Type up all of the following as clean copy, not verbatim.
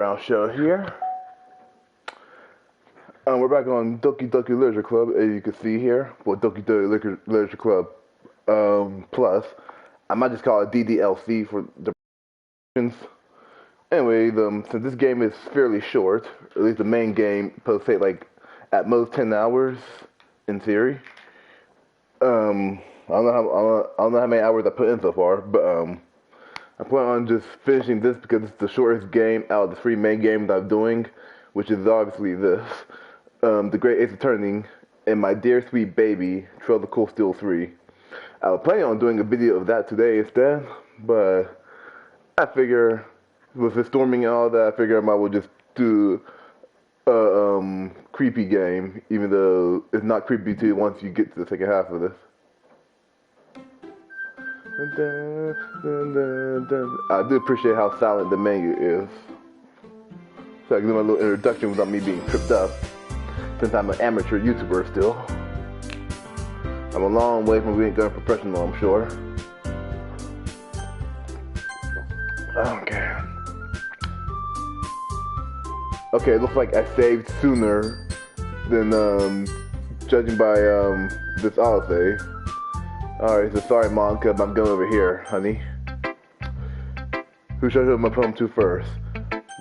Round show here. We're back on Doki Doki Literature Club, as you can see here. Well, Doki Doki Literature Club Plus. I might just call it DDLC for the Anyway, since this game is fairly short, at least the main game, supposed to take like at most 10 hours in theory. I don't know how many hours I put in so far, but I plan on just finishing this because it's the shortest game out of the 3 main games I'm doing, which is obviously this, The Great Ace Attorney, and My Dear Sweet Baby, Trails of Cold Steel 3. I was planning on doing a video of that today instead, but I figure with the storming and all that, I figure I might well just do a creepy game, even though it's not creepy too once you get to the second half of this. I do appreciate how silent the menu is. So I can do my little introduction without me being tripped up, since I'm an amateur YouTuber still. I'm a long way from being going professional, I'm sure. Okay. Okay, it looks like I saved sooner than judging by this autosave. Alright, so sorry Mom, cause I'm going over here, honey. Who should I show my poem to first?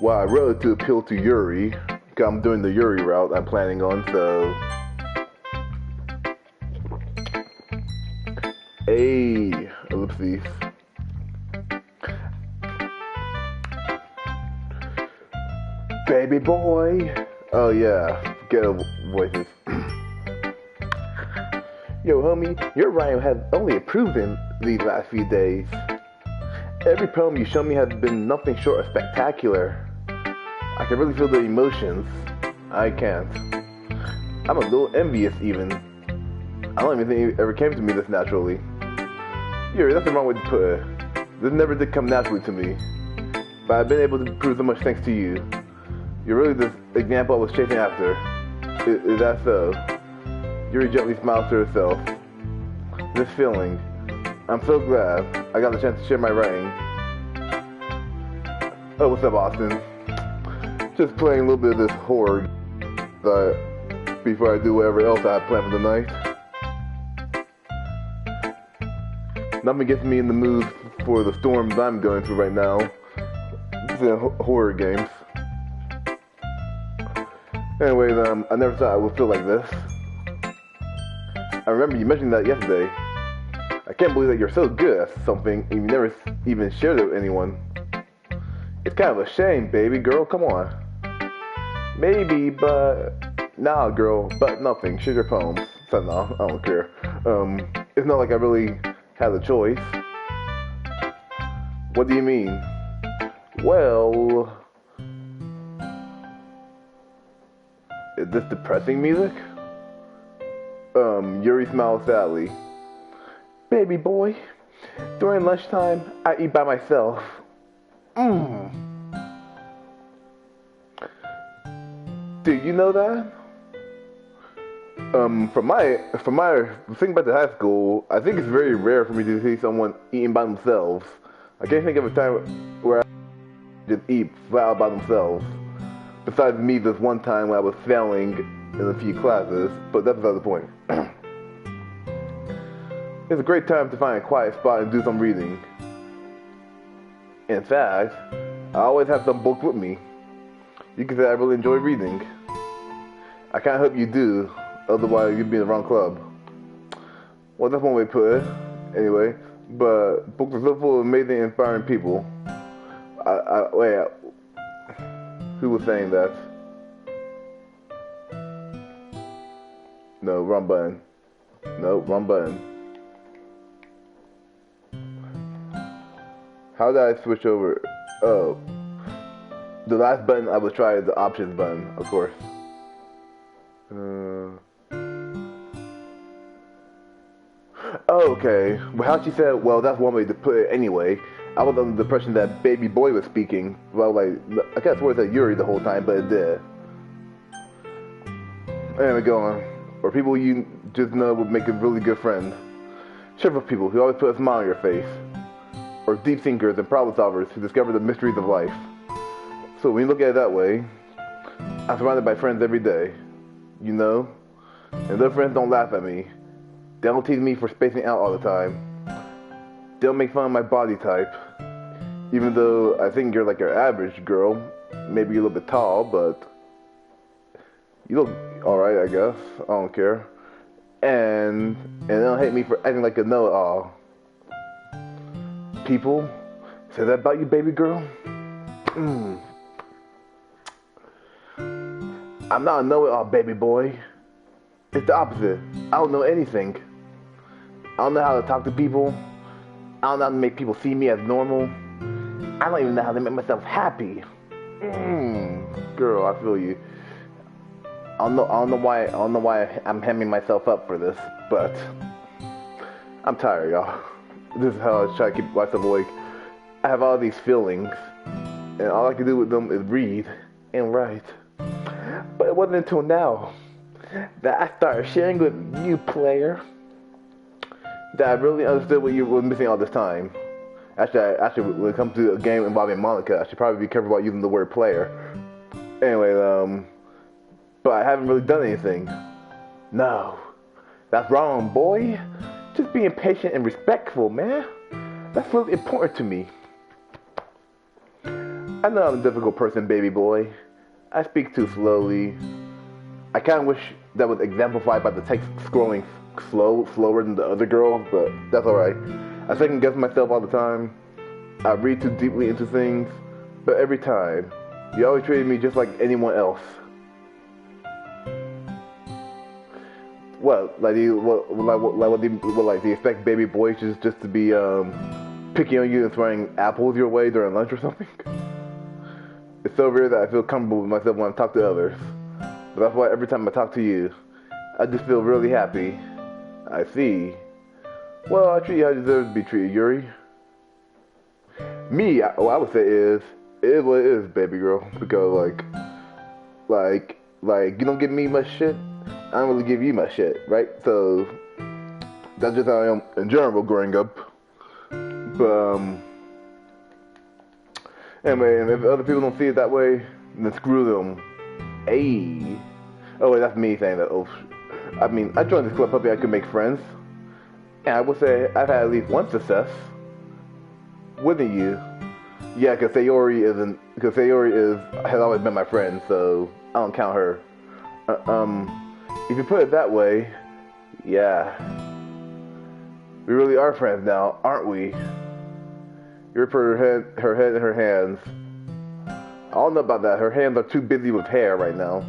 Well, I wrote it to appeal to Yuri, cause I'm doing the Yuri route I'm planning on, so... Hey, ellipses. Baby boy! Oh yeah, ghetto voices. Yo, homie, your rhyme has only improved in these last few days. Every poem you show me has been nothing short of spectacular. I can really feel the emotions. I can't. I'm a little envious, even. I don't even think it ever came to me this naturally. Yuri, that's the wrong way to put it. This never did come naturally to me. But I've been able to prove so much thanks to you. You're really the example I was chasing after. Is that so? Yuri gently smiles to herself. This feeling. I'm so glad I got the chance to share my writing. Oh, what's up, Austin? Just playing a little bit of this horror before I do whatever else I have planned for the night. Nothing gets me in the mood for the storms I'm going through right now. Horror games. Anyways, I never thought I would feel like this. I remember you mentioned that yesterday. I can't believe that you're so good at something and you never even shared it with anyone. It's kind of a shame, baby girl, come on. Maybe, but... Nah, girl, but nothing. Share your poems. So no, I don't care. It's not like I really had a choice. What do you mean? Well... Is this depressing music? Yuri smiles sadly. Baby boy, during lunchtime, I eat by myself. Do you know that? From my thinking back to high school, I think it's very rare for me to see someone eating by themselves. I can't think of a time where I just eat flat out by themselves. Besides me, this one time when I was failing in a few classes, but that's another point. It's a great time to find a quiet spot and do some reading. In fact, I always have some books with me. You can say I really enjoy reading. I kinda hope you do, otherwise you'd be in the wrong club. Well, that's one way to put it, anyway. But books are so full of amazing, inspiring people. Wait, who was saying that? No, wrong button. No, wrong button. How did I switch over? Oh. The last button I was trying is the options button, of course. Oh, okay. Well, how she said, well, that's one way to put it anyway. I was under the impression that baby boy was speaking. Well, like, I guess words at Yuri the whole time, but it did. Anyway, go on. Or people you just know would make a really good friend. Cheerful people who always put a smile on your face. Or deep thinkers and problem solvers who discover the mysteries of life. So when you look at it that way, I'm surrounded by friends every day, you know? And their friends don't laugh at me. They don't tease me for spacing out all the time. They don't make fun of my body type. Even though I think you're like your average girl. Maybe you're a little bit tall, but you look alright, I guess. I don't care. And they don't hate me for acting like a know-it-all. People say that about you, baby girl? I'm not a know-it-all, baby boy. It's the opposite. I don't know anything. I don't know how to talk to people. I don't know how to make people see me as normal. I don't even know how to make myself happy. Girl, I feel you. I don't know why I'm hemming myself up for this, but I'm tired, y'all. This is how I try to keep myself awake. I have all these feelings, and all I can do with them is read and write. But it wasn't until now that I started sharing with you, player, that I really understood what you were missing all this time. Actually, when it comes to a game involving Monica, I should probably be careful about using the word player. Anyway, but I haven't really done anything. No, that's wrong, boy. Just being patient and respectful, man. That's really important to me. I know I'm a difficult person, baby boy. I speak too slowly. I kind of wish that was exemplified by the text scrolling slower than the other girls, but that's alright. I second guess myself all the time. I read too deeply into things, but every time, you always treated me just like anyone else. What? Like, do you expect baby boys just to be picking on you and throwing apples your way during lunch or something? It's so rare that I feel comfortable with myself when I talk to others. But that's why every time I talk to you, I just feel really happy. I see. Well, I treat you how you deserve to be treated, Yuri. Me, what I would say is, it is what it is, baby girl. Because, like, you don't give me much shit, I don't really give you much shit, right? So, that's just how I am in general growing up. But, anyway, and if other people don't see it that way, then screw them. Ayy. Oh, wait, that's me saying that. Oh, I mean, I joined this club hoping I could make friends. And I would say I've had at least one success. Wouldn't you? Yeah, because Sayori has always been my friend, so I don't count her. If you put it that way, yeah. We really are friends now, aren't we? You put her head in her hands. I don't know about that. Her hands are too busy with hair right now.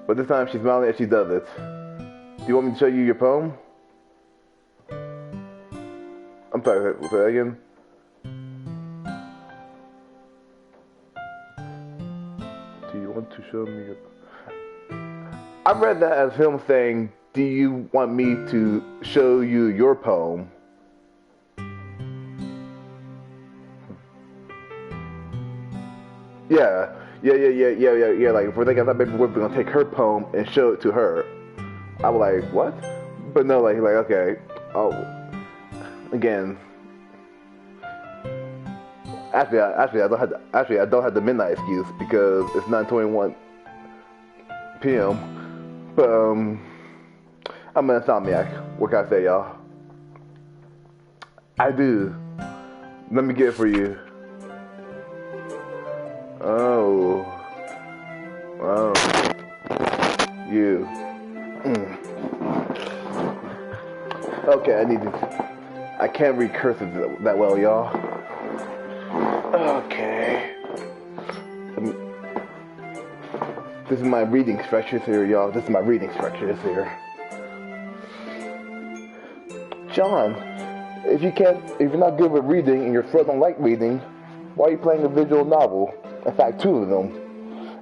But this time she's smiling as she does it. Do you want me to show you your poem? I'm sorry, say that again. Do you want to show me your... I read that as him saying, do you want me to show you your poem? Yeah. Like, if we're thinking that maybe we're gonna take her poem and show it to her. I was like, what? But no, like okay. Oh, again. Actually, I don't have the midnight excuse because it's 9:21 p.m. But I'm an insomniac. What can I say, y'all? I do. Let me get it for you. Oh. You. Okay, I can't read cursive that well, y'all. Okay. This is my reading structures here, y'all. This is my reading structures here. John, if you're not good with reading and your friends don't like reading, why are you playing a visual novel? In fact, 2 of them.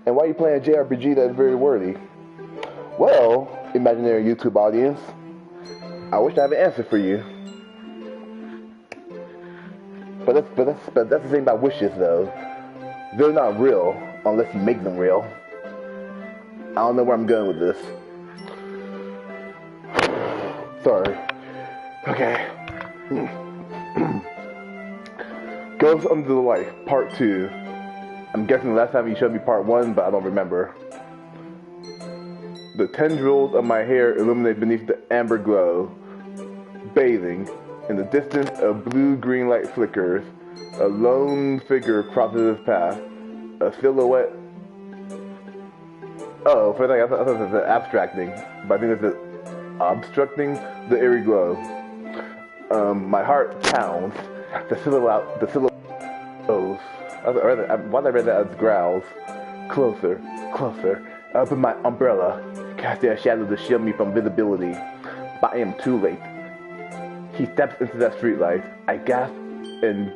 And why are you playing a JRPG that is very wordy? Well, imaginary YouTube audience, I wish I had an answer for you. But that's the thing about wishes, though. They're not real unless you make them real. I don't know where I'm going with this. Sorry. Okay. Ghosts Under the Light, Part 2. I'm guessing the last time you showed me part 1, but I don't remember. The tendrils of my hair illuminate beneath the amber glow. Bathing. In the distance, a blue-green light flickers. A lone figure crosses his path. A silhouette. Oh, for a second, I thought it was abstracting. But I think it's obstructing the eerie glow. My heart pounds. The silhouette. Why did I read that as growls? Closer, closer. I open my umbrella, casting a shadow to shield me from visibility. But I am too late. He steps into that streetlight. I gasp and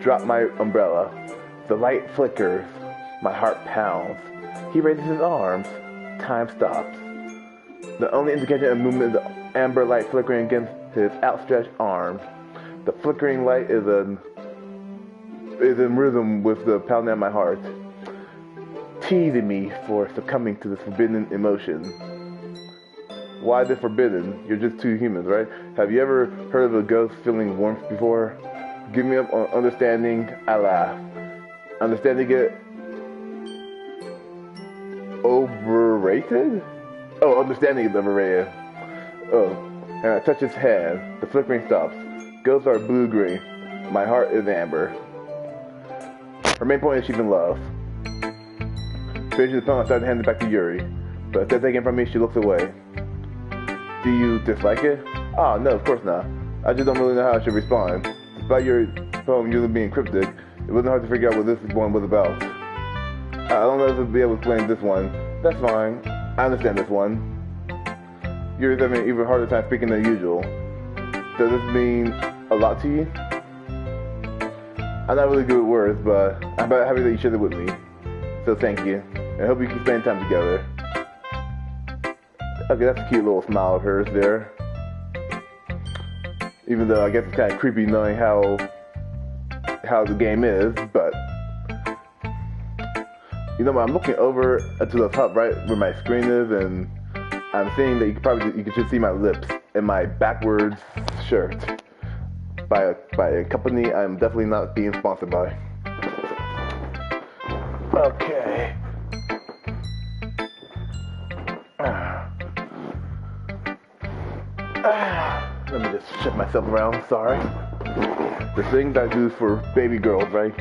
drop my umbrella. The light flickers. My heart pounds. He raises his arms. Time stops. The only indication of movement is the amber light flickering against his outstretched arms. The flickering light is in rhythm with the pounding of my heart, teasing me for succumbing to this forbidden emotion. Why is it forbidden? You're just two humans, right? Have you ever heard of a ghost feeling warmth before? Give me up on understanding, I laugh. Understanding it overrated? Oh, understanding is overrated. Oh, and I touch his hand. The flickering stops. Ghosts are blue-green. My heart is amber. Her main point is she's in love. Finishing the poem, I start to hand it back to Yuri. But instead of taking it from me, she looks away. Do you dislike it? Oh, no, of course not. I just don't really know how I should respond. Despite your poem usually being cryptic, it wasn't hard to figure out what this one was about. I don't know if I'll be able to explain this one. That's fine. I understand this one. Yuri's having an even harder time speaking than usual. Does this mean a lot to you? I'm not really good with words, but I'm happy that you shared it with me. So thank you. And I hope you keep spending time together. Okay, that's a cute little smile of hers there. Even though I guess it's kind of creepy knowing how the game is, but you know what, I'm looking over to the top right where my screen is, and I'm seeing that you can just see my lips in my backwards shirt by a company I'm definitely not being sponsored by. Okay. Let me just shift myself around, sorry. The things I do for baby girls, right?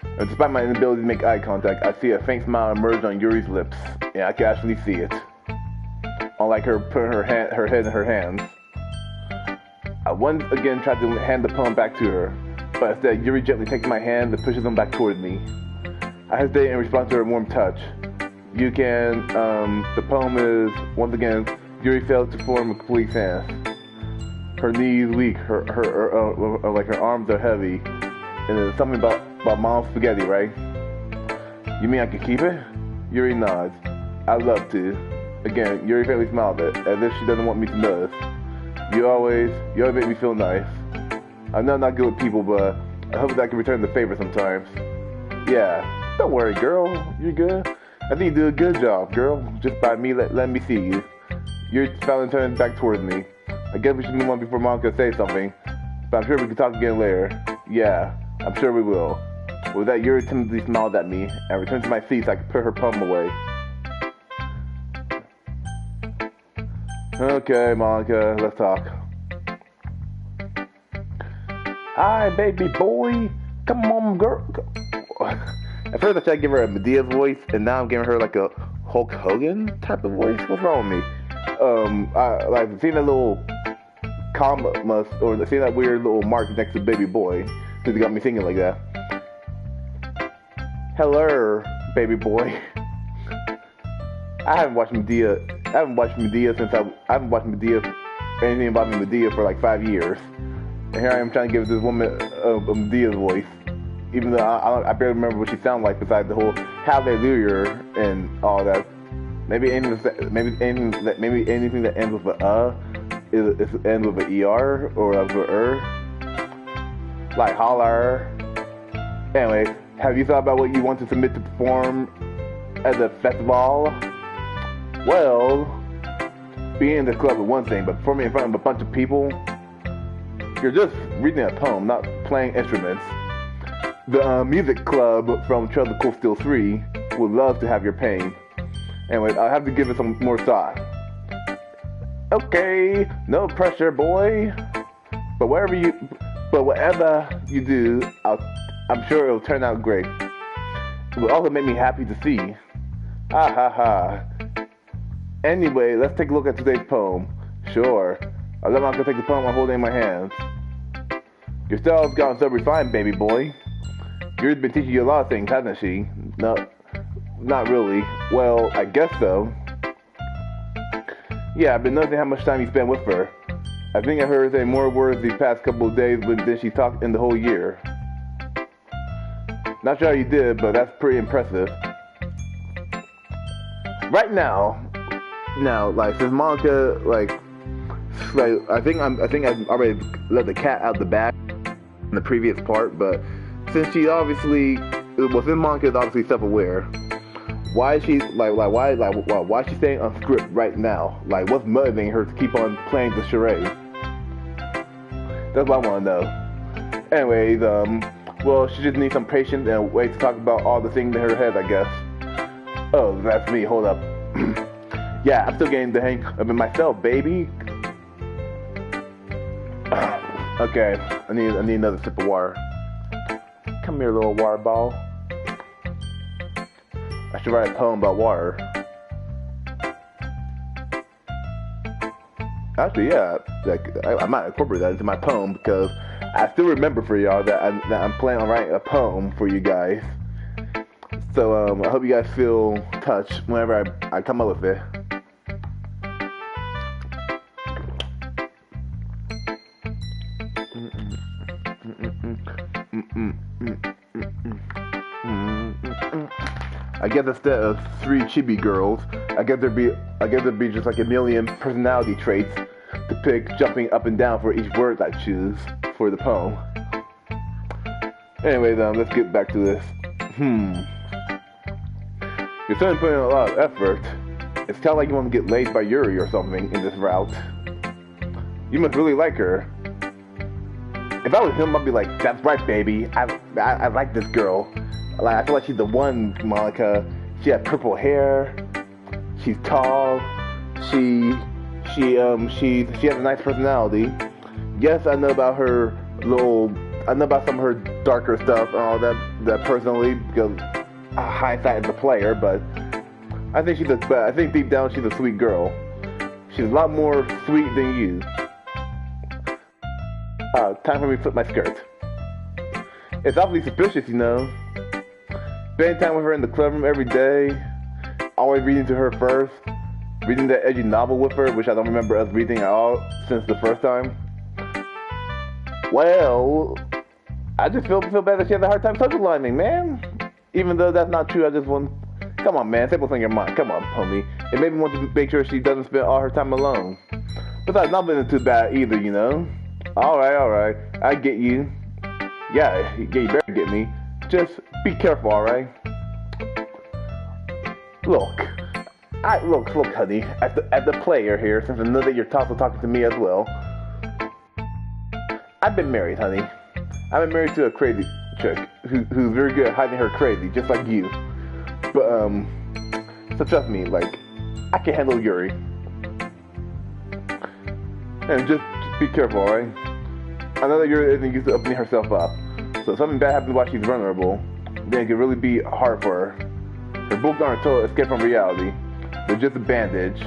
And despite my inability to make eye contact, I see a faint smile emerge on Yuri's lips. Yeah, I can actually see it. Unlike her putting her head in her hands. I once again tried to hand the poem back to her, but instead Yuri gently takes my hand and pushes them back toward me. I hesitate in response to her warm touch. The poem is, once again, Yuri failed to form a complete stance. Her knees weak, her arms are heavy, and there's something about mom's spaghetti, right? You mean I can keep it? Yuri nods. I'd love to. Again, Yuri faintly smiled as if she doesn't want me to notice. You always make me feel nice. I know I'm not good with people, but I hope that I can return the favor sometimes. Yeah, don't worry, girl. You're good. I think you do a good job, girl, just by me letting me see you. Yuri finally turns back towards me. I guess we should move on before Mom can say something, but I'm sure we can talk again later. Yeah, I'm sure we will. With that, Yuri timidly smiled at me and returned to my seat so I could put her poem away. Okay, Monica, let's talk. Hi, baby boy. Come on, girl. At first I tried to give her a Medea's voice, and now I'm giving her like a Hulk Hogan type of voice. What's wrong with me? Seeing that little comma or seeing that weird little mark next to baby boy, because it got me thinking like that. Hello, baby boy. I haven't watched Medea anything about Medea for like 5 years. And here I am trying to give this woman a Medea's voice, even though I barely remember what she sounded like besides the whole hallelujah and all that. Maybe anything that ends with a ends with an er or with an like holler. Anyway, have you thought about what you want to submit to perform at the festival? Well, being in the club is one thing, but performing in front of a bunch of people, you're just reading a poem, not playing instruments. The music club from Trail to Cool Steel 3 would love to have your pain. Anyway, I'll have to give it some more thought. Okay, no pressure, boy. But whatever you do, I'm sure it'll turn out great. It will also make me happy to see. Ha ha ha. Anyway, let's take a look at today's poem. Sure. I'm not gonna take the poem I'm holding in my hands. Your style's gotten so refined, baby boy. Yuri's been teaching you a lot of things, hasn't she? No, not really. Well, I guess so. Yeah, I've been noticing how much time you spend with her. I think I heard her say more words these past couple of days than she talked in the whole year. Not sure how you did, but that's pretty impressive. Right now, like since Monica, like I think I've already let the cat out the bag in the previous part, but since she obviously, since Monica is obviously self-aware, why is she why is she staying on script right now? Like, what's motivating her to keep on playing the charade? That's what I want to know. Anyways, well, she just needs some patience and a way to talk about all the things in her head, I guess. Oh, that's me. Hold up. Yeah, I'm still getting the hang of it myself, baby. Okay, I need another sip of water. Come here, little water ball. I should write a poem about water. Actually, yeah, like I might incorporate that into my poem because I still remember for y'all that I'm planning on writing a poem for you guys. So I hope you guys feel touched whenever I come up with it. I guess instead of 3 chibi girls, I guess there'd be just like a million personality traits to pick, jumping up and down for each word I choose for the poem. Anyways, let's get back to this. You're certainly putting in a lot of effort. It's kind of like you want to get laid by Yuri or something in this route. You must really like her. If I was him, I'd be like, that's right, baby. I like this girl. Like, I feel like she's the one, Monica. She has purple hair. She's tall. She has a nice personality. Yes, I know about I know about some of her darker stuff and all that personally, because hindsight is a player, but I think deep down she's a sweet girl. She's a lot more sweet than you. Time for me to flip my skirt. It's awfully suspicious, you know. Spending time with her in the club room every day, always reading to her first, reading that edgy novel with her, which I don't remember us reading at all since the first time. Well, I just feel bad that she has a hard time socializing, man. Even though that's not true, I just want... Come on, man, say what's on your mind. Come on, homie. It made me want to make sure she doesn't spend all her time alone. Besides, not being too bad either, you know. Alright. I get you. Yeah, you better get me. Just be careful, alright? Look, honey, as the player here, since I know that you're also talking to me as well. I've been married, honey. I've been married to a crazy chick who's very good at hiding her crazy, just like you. But, so trust me, like, I can handle Yuri. And just be careful, alright? I know that Yuri isn't used to opening herself up. So if something bad happens while she's vulnerable, then it can really be hard for her. Her books aren't a total escape from reality. They're just a bandage.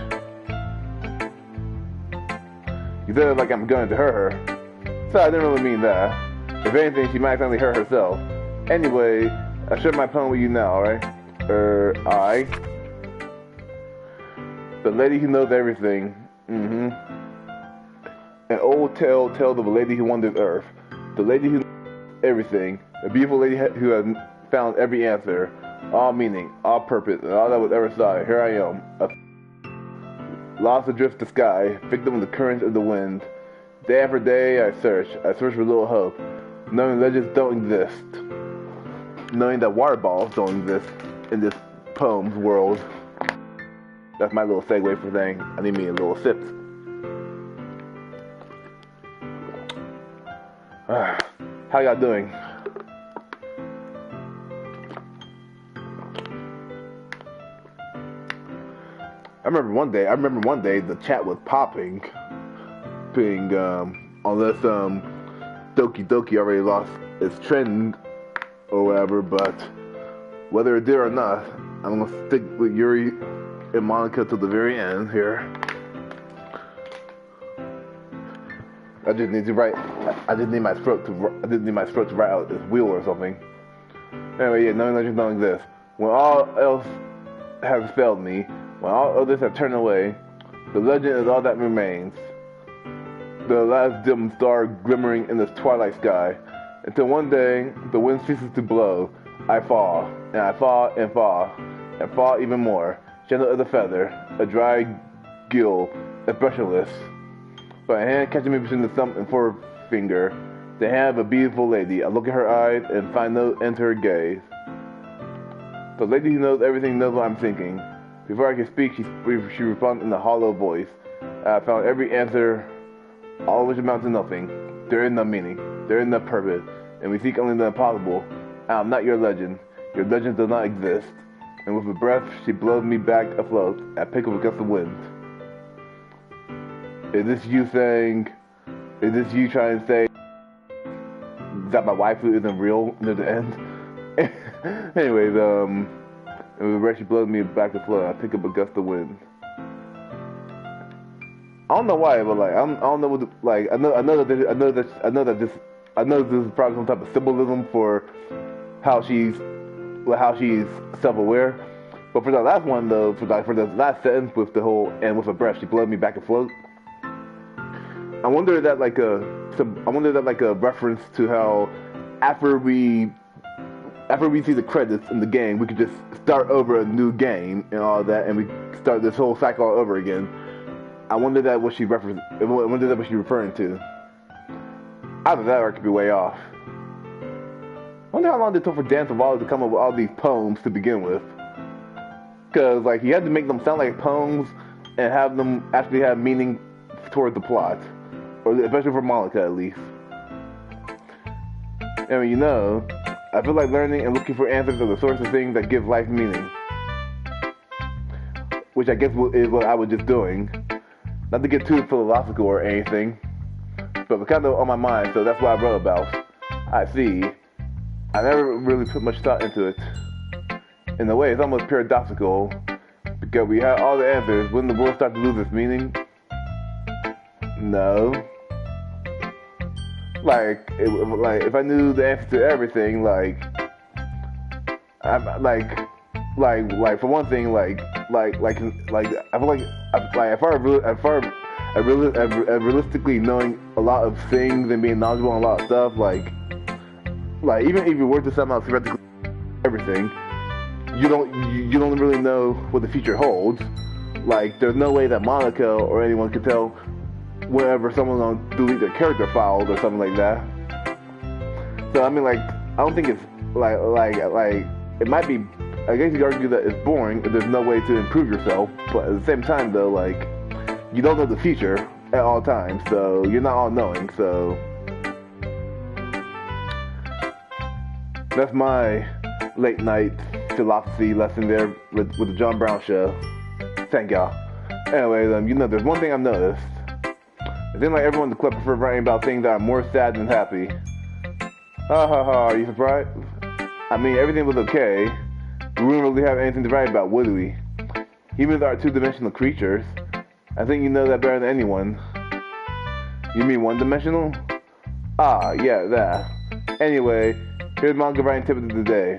You said it like I'm going to hurt her. So I didn't really mean that. If anything, she might accidentally hurt herself. Anyway, I share my poem with you now, alright? I. The lady who knows everything. An old tale tells of a lady who wandered Earth. The lady who knows everything. A beautiful lady who has found every answer. All meaning, all purpose, and all that was ever sought. Here I am. Lost adrift the sky, victim of the currents of the wind. Day after day I search for little hope. Knowing legends don't exist. Knowing that water balls don't exist in this poem's world. That's my little segue for saying I need me a little sip. How y'all doing? I remember one day the chat was popping, being unless Doki Doki already lost its trend or whatever. But whether it did or not, I'm gonna stick with Yuri and Monica to the very end here. I just need my throat to write out this wheel or something. Anyway, yeah, knowing legends don't exist. When all else has failed me, when all others have turned away, the legend is all that remains. The last dim star glimmering in the twilight sky, until one day the wind ceases to blow. I fall, and I fall, and fall, and fall even more, gentle as a feather, a dry gill, expressionless. But a hand catching me between the thumb and forefinger, the hand of a beautiful lady. I look at her eyes and find no end to her gaze. The lady who knows everything knows what I'm thinking. Before I can speak, she responds in a hollow voice. I have found every answer, all of which amounts to nothing. There is no meaning, there is no purpose, and we seek only the impossible. I am not your legend. Your legend does not exist. And with a breath, she blows me back afloat. I pick up against the wind. Is this you saying? Is this you trying to say that my waifu isn't real near the end? Anyways, and with a breath, she blows me back afloat. I pick up against the wind. I don't know why, but like I don't know what like I know that this is probably some type of symbolism for how she's self-aware. But for the last one though, for the last sentence with the whole and with a breath, she blowed me back afloat. I wonder if that like a reference to how after we see the credits in the game, we could just start over a new game and all that, and we start this whole cycle all over again. I wonder that what she referenced. I wonder that what she's referring to. Either that or it could be way off. I wonder how long it took for Dan Tavallo to come up with all these poems to begin with. Because like he had to make them sound like poems and have them actually have meaning toward the plot, or especially for Monica at least. I mean, you know, I feel like learning and looking for answers are the source of things that give life meaning, which I guess is what I was just doing. Not to get too philosophical or anything, but it's kind of on my mind, so that's what I wrote about. I see. I never really put much thought into it. In a way, it's almost paradoxical, because we have all the answers. Wouldn't the world start to lose its meaning? No. Like if I knew the answer to everything, like for one thing, I feel like I realistically knowing a lot of things and being knowledgeable on a lot of stuff, like even if you were to somehow theoretically everything, you don't really know what the future holds. Like there's no way that Monica or anyone could tell whenever someone's gonna delete their character files or something like that. So I mean, like I don't think it's like it might be. I guess you could argue that it's boring if there's no way to improve yourself, but at the same time though, like, you don't know the future at all times, so you're not all-knowing, so that's my late-night philosophy lesson there with the John Brown Show. Thank y'all. Anyways, you know, there's one thing I've noticed. It seems like everyone in the club prefers writing about things that are more sad than happy. Ha ha ha, are you surprised? I mean, everything was okay. We wouldn't really have anything to write about, would we? Even with our two-dimensional creatures. I think you know that better than anyone. You mean one-dimensional? Ah, yeah, that. Anyway, here's manga writing tip of the day.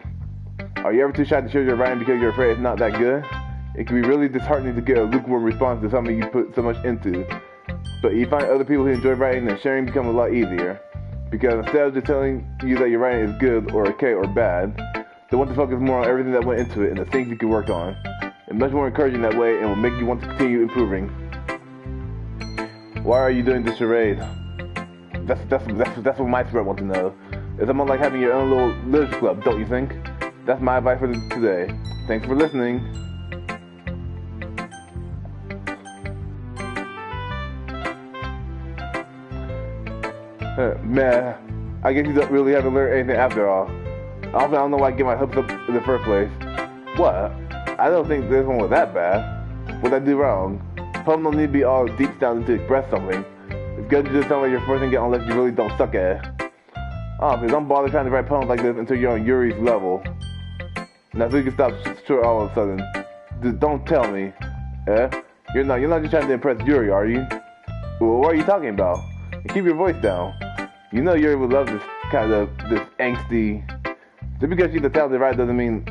Are you ever too shy to share your writing because you're afraid it's not that good? It can be really disheartening to get a lukewarm response to something you put so much into. But you find other people who enjoy writing, and sharing becomes a lot easier. Because instead of just telling you that your writing is good or okay or bad, they want to focus more on everything that went into it and the things you can work on. It's much more encouraging that way and will make you want to continue improving. Why are you doing this charade? That's what my spirit wants to know. It's almost like having your own little literature club, don't you think? That's my advice for today. Thanks for listening. Man, I guess you don't really haven't learned anything after all. Also, I don't know why I get my hopes up in the first place. What? I don't think this one was that bad. What'd I do wrong? Poem don't need to be all deep sounding to express something. It's good to just sound like you're forcing it unless you really don't suck at it. Honestly, don't bother trying to write poems like this until you're on Yuri's level. Now so you can stop short all of a sudden. Just don't tell me. You're not just trying to impress Yuri, are you? Well, what are you talking about? And keep your voice down. You know Yuri would love this angsty. Just because she's a talented writer doesn't mean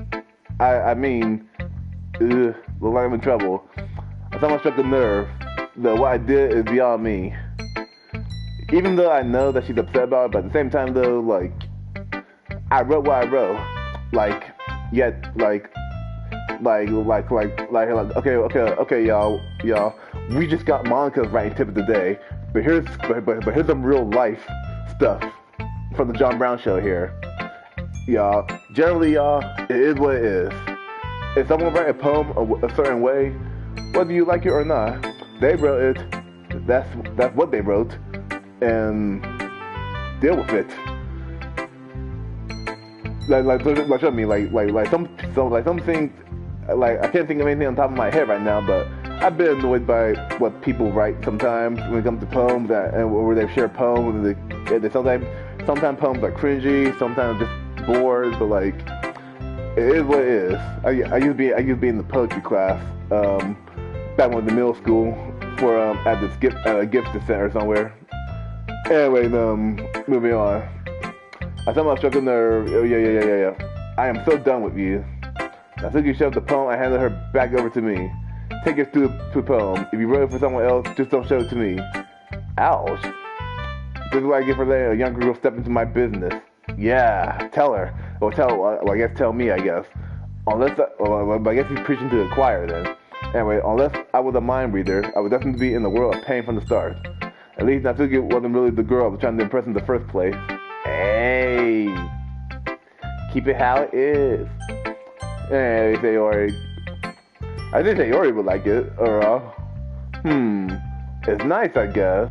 look like I'm in trouble. I somehow struck a nerve. What I did is beyond me. Even though I know that she's upset about it, but at the same time though, like, I wrote what I wrote. Okay, y'all. We just got Monica's writing tip of the day, but here's some real life stuff from the John Brown show here. Y'all, generally, y'all, it is what it is. If someone writes a poem a certain way, whether you like it or not, they wrote it. That's what they wrote, and deal with it. Like show me, some things. Like, I can't think of anything on top of my head right now, but I've been annoyed by what people write sometimes when it comes to poems and where they share poems. And they sometimes poems are cringy, sometimes just bored, but like, it is what it is. I used to be in the poetry class back when I was in middle school for at this gift center somewhere. Anyway, moving on. I somehow struck a nerve. Oh yeah. I am so done with you. I took you shoved the poem, I handed her back over to me. Take it to a poem. If you wrote it for someone else, just don't show it to me. Ouch. This is what I get for letting a young girl step into my business. Yeah, tell her. Or tell me, I guess. I guess he's preaching to the choir then. Anyway, unless I was a mind reader, I would definitely be in the world of pain from the start. At least Natsuki wasn't really the girl I was trying to impress in the first place. Hey, keep it how it is. Hey, Sayori. I think Sayori would like it, or it's nice, I guess.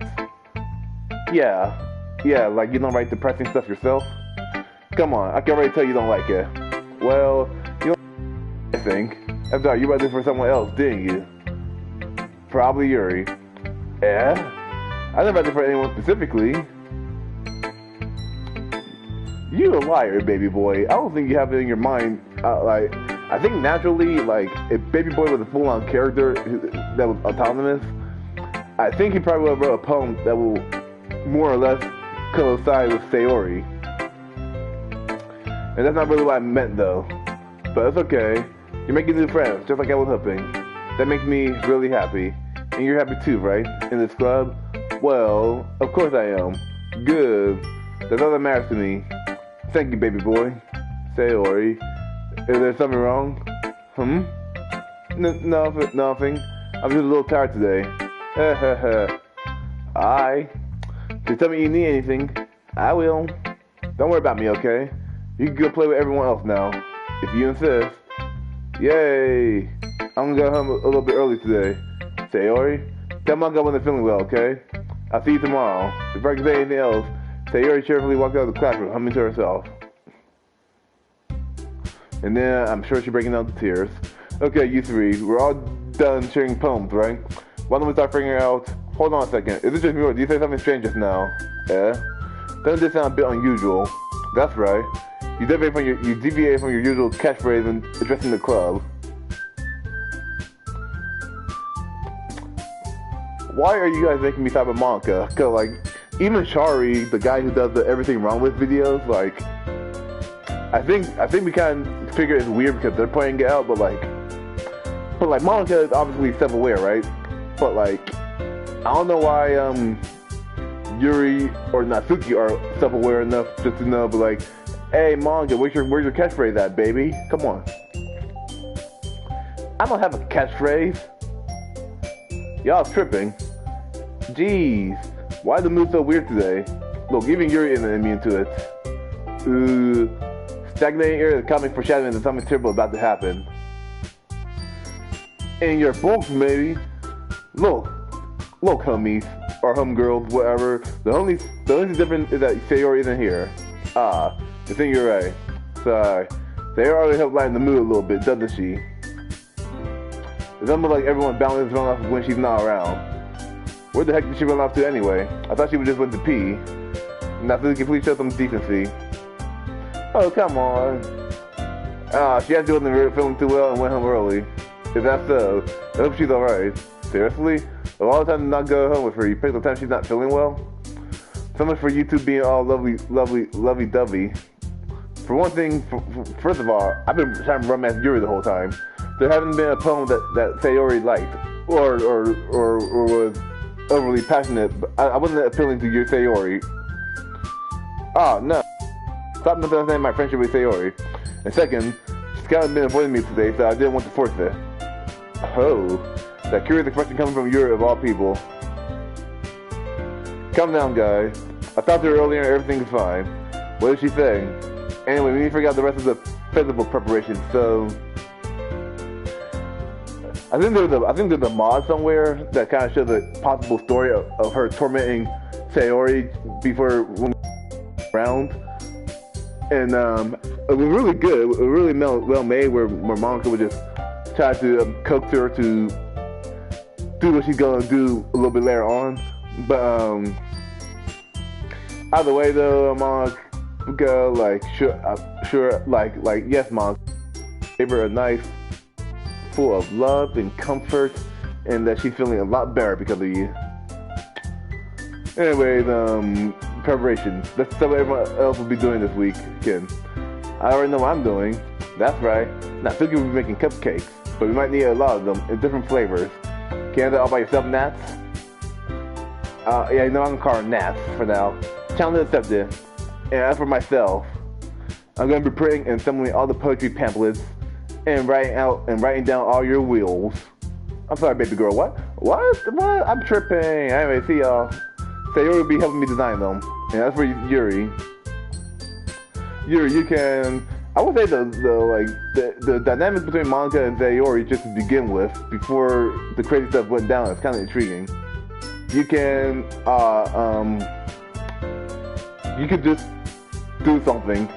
Yeah, like you don't write depressing stuff yourself? Come on, I can already tell you don't like it. Well, you don't, I think. After all, you wrote this for someone else, didn't you? Probably Yuri. Yeah? I didn't write it for anyone specifically. You a liar, baby boy. I don't think you have it in your mind. I think naturally, like, if Baby Boy was a full-on character that was autonomous, I think he probably would have wrote a poem that will more or less coincide with Sayori. And that's not really what I meant, though. But it's okay. You're making new friends, just like I was hoping. That makes me really happy. And you're happy too, right? In this club? Well, of course I am. Good. That's all that matters to me. Thank you, baby boy. Sayori. Is there something wrong? Nothing. I'm just a little tired today. Just tell me you need anything. I will. Don't worry about me, okay? You can go play with everyone else now, if you insist. Yay! I'm gonna go home a little bit early today. Sayori, tell Manga when they're feeling well, okay? I'll see you tomorrow. Before I can say anything else, Sayori cheerfully walked out of the classroom, humming to herself. And then I'm sure she's breaking out the tears. Okay, you three, we're all done sharing poems, right? Why don't we start figuring out... Hold on a second. Is this just me or did you say something strange just now? Doesn't this sound a bit unusual? That's right. You deviate from your usual catchphrase and addressing the club. Why are you guys making me type of manga? Cause like, even Shari, the guy who does the everything wrong with videos, like, I think we kind of figure it's weird because they're pointing it out, but like Monica is obviously self-aware, right? But like, I don't know why Yuri or Natsuki are self-aware enough just to know, but like, hey Monica, where's your catchphrase at, baby? Come on. I don't have a catchphrase. Y'all tripping. Jeez, why is the mood so weird today? Look, even Yuri isn't immune to it. Stagnating air is coming foreshadowing that something terrible about to happen. In your books, maybe. Look, homies, or homegirls, whatever. The only difference is that Sayori isn't here. I think you're right. Sorry. Sayori always helps lighten the mood a little bit, doesn't she? It's almost like everyone's balance run off when she's not around. Where the heck did she run off to anyway? I thought she would just went to pee. Natsuki, please show some decency. Oh, come on. She actually wasn't feeling too well and went home early. If that's so, I hope she's alright. Seriously? Of all the time to not go home with her, you pick the time she's not feeling well? So much for you two being all lovey-dovey. For one thing, first of all, I've been trying to romance Yuri the whole time. There hasn't been a poem that Sayori liked, or was overly passionate, but I wasn't appealing to your Sayori. Oh, no. Stop misunderstanding my friendship with Sayori. And second, she's kind of been avoiding me today, so I didn't want to force it. Oh, that curious expression coming from Yuri of all people. Calm down, guys. I talked to her earlier and everything's fine. What did she say? Anyway, we need to figure out the rest of the physical preparation, so... I think there's a mod somewhere that kind of shows a possible story of her tormenting Sayori before when around. And it was really good. It was really well made, where Monica would just try to coax her to do what she's gonna do a little bit later on. But either way, though, Monica, like sure, like yes, Monica, gave her a knife full of love and comfort, and that she's feeling a lot better because of you. Anyways, preparations. That's what everyone else will be doing this week, Ken. I already know what I'm doing. That's right. Natsuki will be making cupcakes, but we might need a lot of them in different flavors. Can you do that all by yourself, Nats? Yeah, you know I'm gonna call her Nats for now. Challenge accepted. And as for myself, I'm gonna be printing and assembling all the poetry pamphlets and writing down all your wheels. I'm sorry, baby girl. What? I'm tripping. Anyway, see y'all. Sayori will be helping me design them. And as for Yuri, you can. I would say the dynamics between Monica and Sayori, just to begin with, before the crazy stuff went down, is kind of intriguing. You can you could just do something.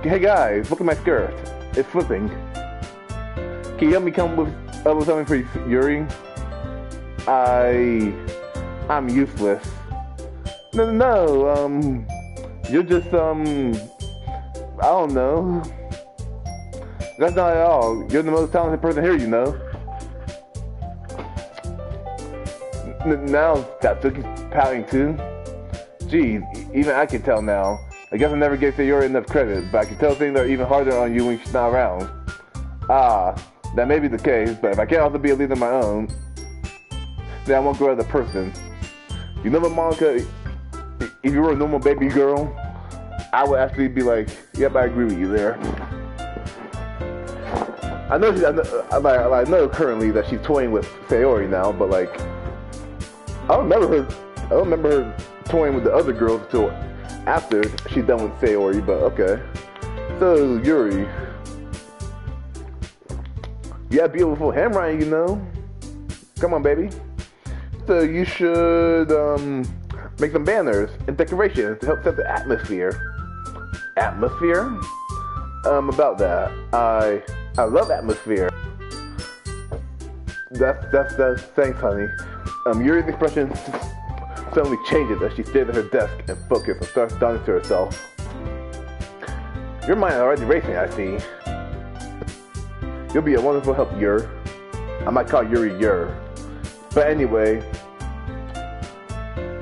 Hey guys, look at my skirt. It's flipping. Can you help me come up with something for Yuri? I'm useless. No, you're just, I don't know. That's not at all. You're the most talented person here, you know. Now Tatsuki's pouting too. Geez, even I can tell now. I guess I never gave Sayori enough credit, but I can tell things are even harder on you when she's not around. That may be the case, but if I can't also be a leader of my own, then I won't grow as a person. You know what, Monica? If you were a normal baby girl, I would actually be like, yep, I agree with you there. I know currently that she's toying with Sayori now, but like, I don't remember her toying with the other girls until after she's done with Sayori, but okay. So, Yuri. You have beautiful handwriting, you know. Come on, baby. So you should make some banners and decorations to help set the atmosphere. Atmosphere? About that. I love atmosphere. That's thanks, honey. Yuri's expression suddenly changes as she stares at her desk and focuses and starts talking to herself. Your mind is already racing, I see. You'll be a wonderful help, Yur. I might call Yuri Yur. But anyway,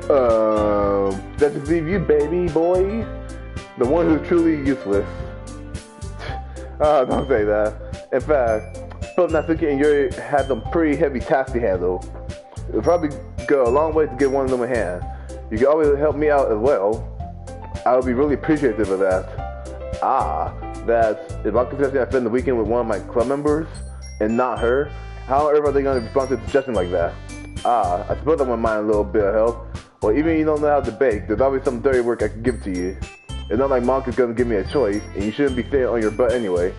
that just leave you, baby boy. The one who's truly useless. Don't say that. In fact, both Natsuki and Yuri have some pretty heavy tasks to handle. It'll probably go a long way to get one of them in hand. You can always help me out as well. I would be really appreciative of that. That's if I'm suggesting I spend the weekend with one of my club members and not her, how on earth are they going to respond to a suggestion like that? I suppose I wouldn't mind a little bit of help. Well, even if you don't know how to bake, there's always some dirty work I can give to you. It's not like Monka's going to give me a choice, and you shouldn't be staying on your butt anyway.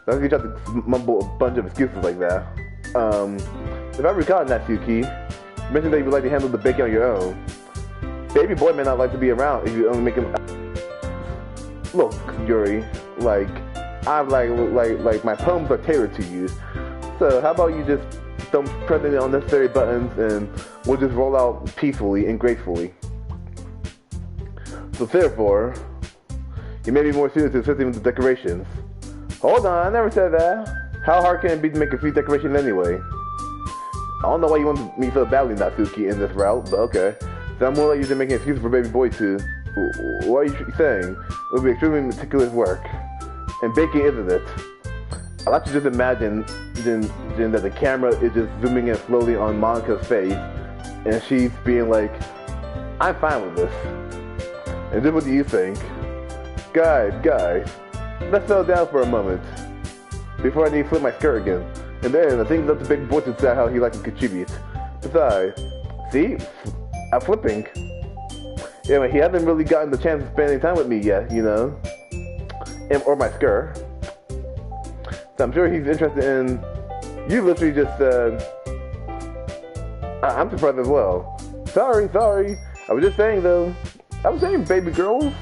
Don't you try to mumble a bunch of excuses like that. If I recall, Natsuki, you mentioned that you would like to handle the baking on your own. Baby boy may not like to be around if you only make him... Look, Yuri, like, I'm like my poems are tailored to you. So how about you just don't press any unnecessary buttons and we'll just roll out peacefully and gracefully. So therefore, you may be more suited to assisting with the decorations. Hold on, I never said that. How hard can it be to make a few decorations anyway? I don't know why you want me so badly, Natsuki, in this route, but okay. So I'm more likely to make an excuse for baby boy too. What are you saying? It would be extremely meticulous work. And baking, isn't it? I like to just imagine Jin, that the camera is just zooming in slowly on Monika's face, and she's being like, I'm fine with this. And then what do you think? Guys, let's settle down for a moment before I need to flip my skirt again. And then I think it's up to Big Boy to decide how he likes to contribute. Besides, see? I'm flipping. Yeah, but he hasn't really gotten the chance to spend any time with me yet, you know? Or my skirt. So I'm sure he's interested in... You literally just said... I'm surprised as well. Sorry. I was just saying though. I was saying, baby girls,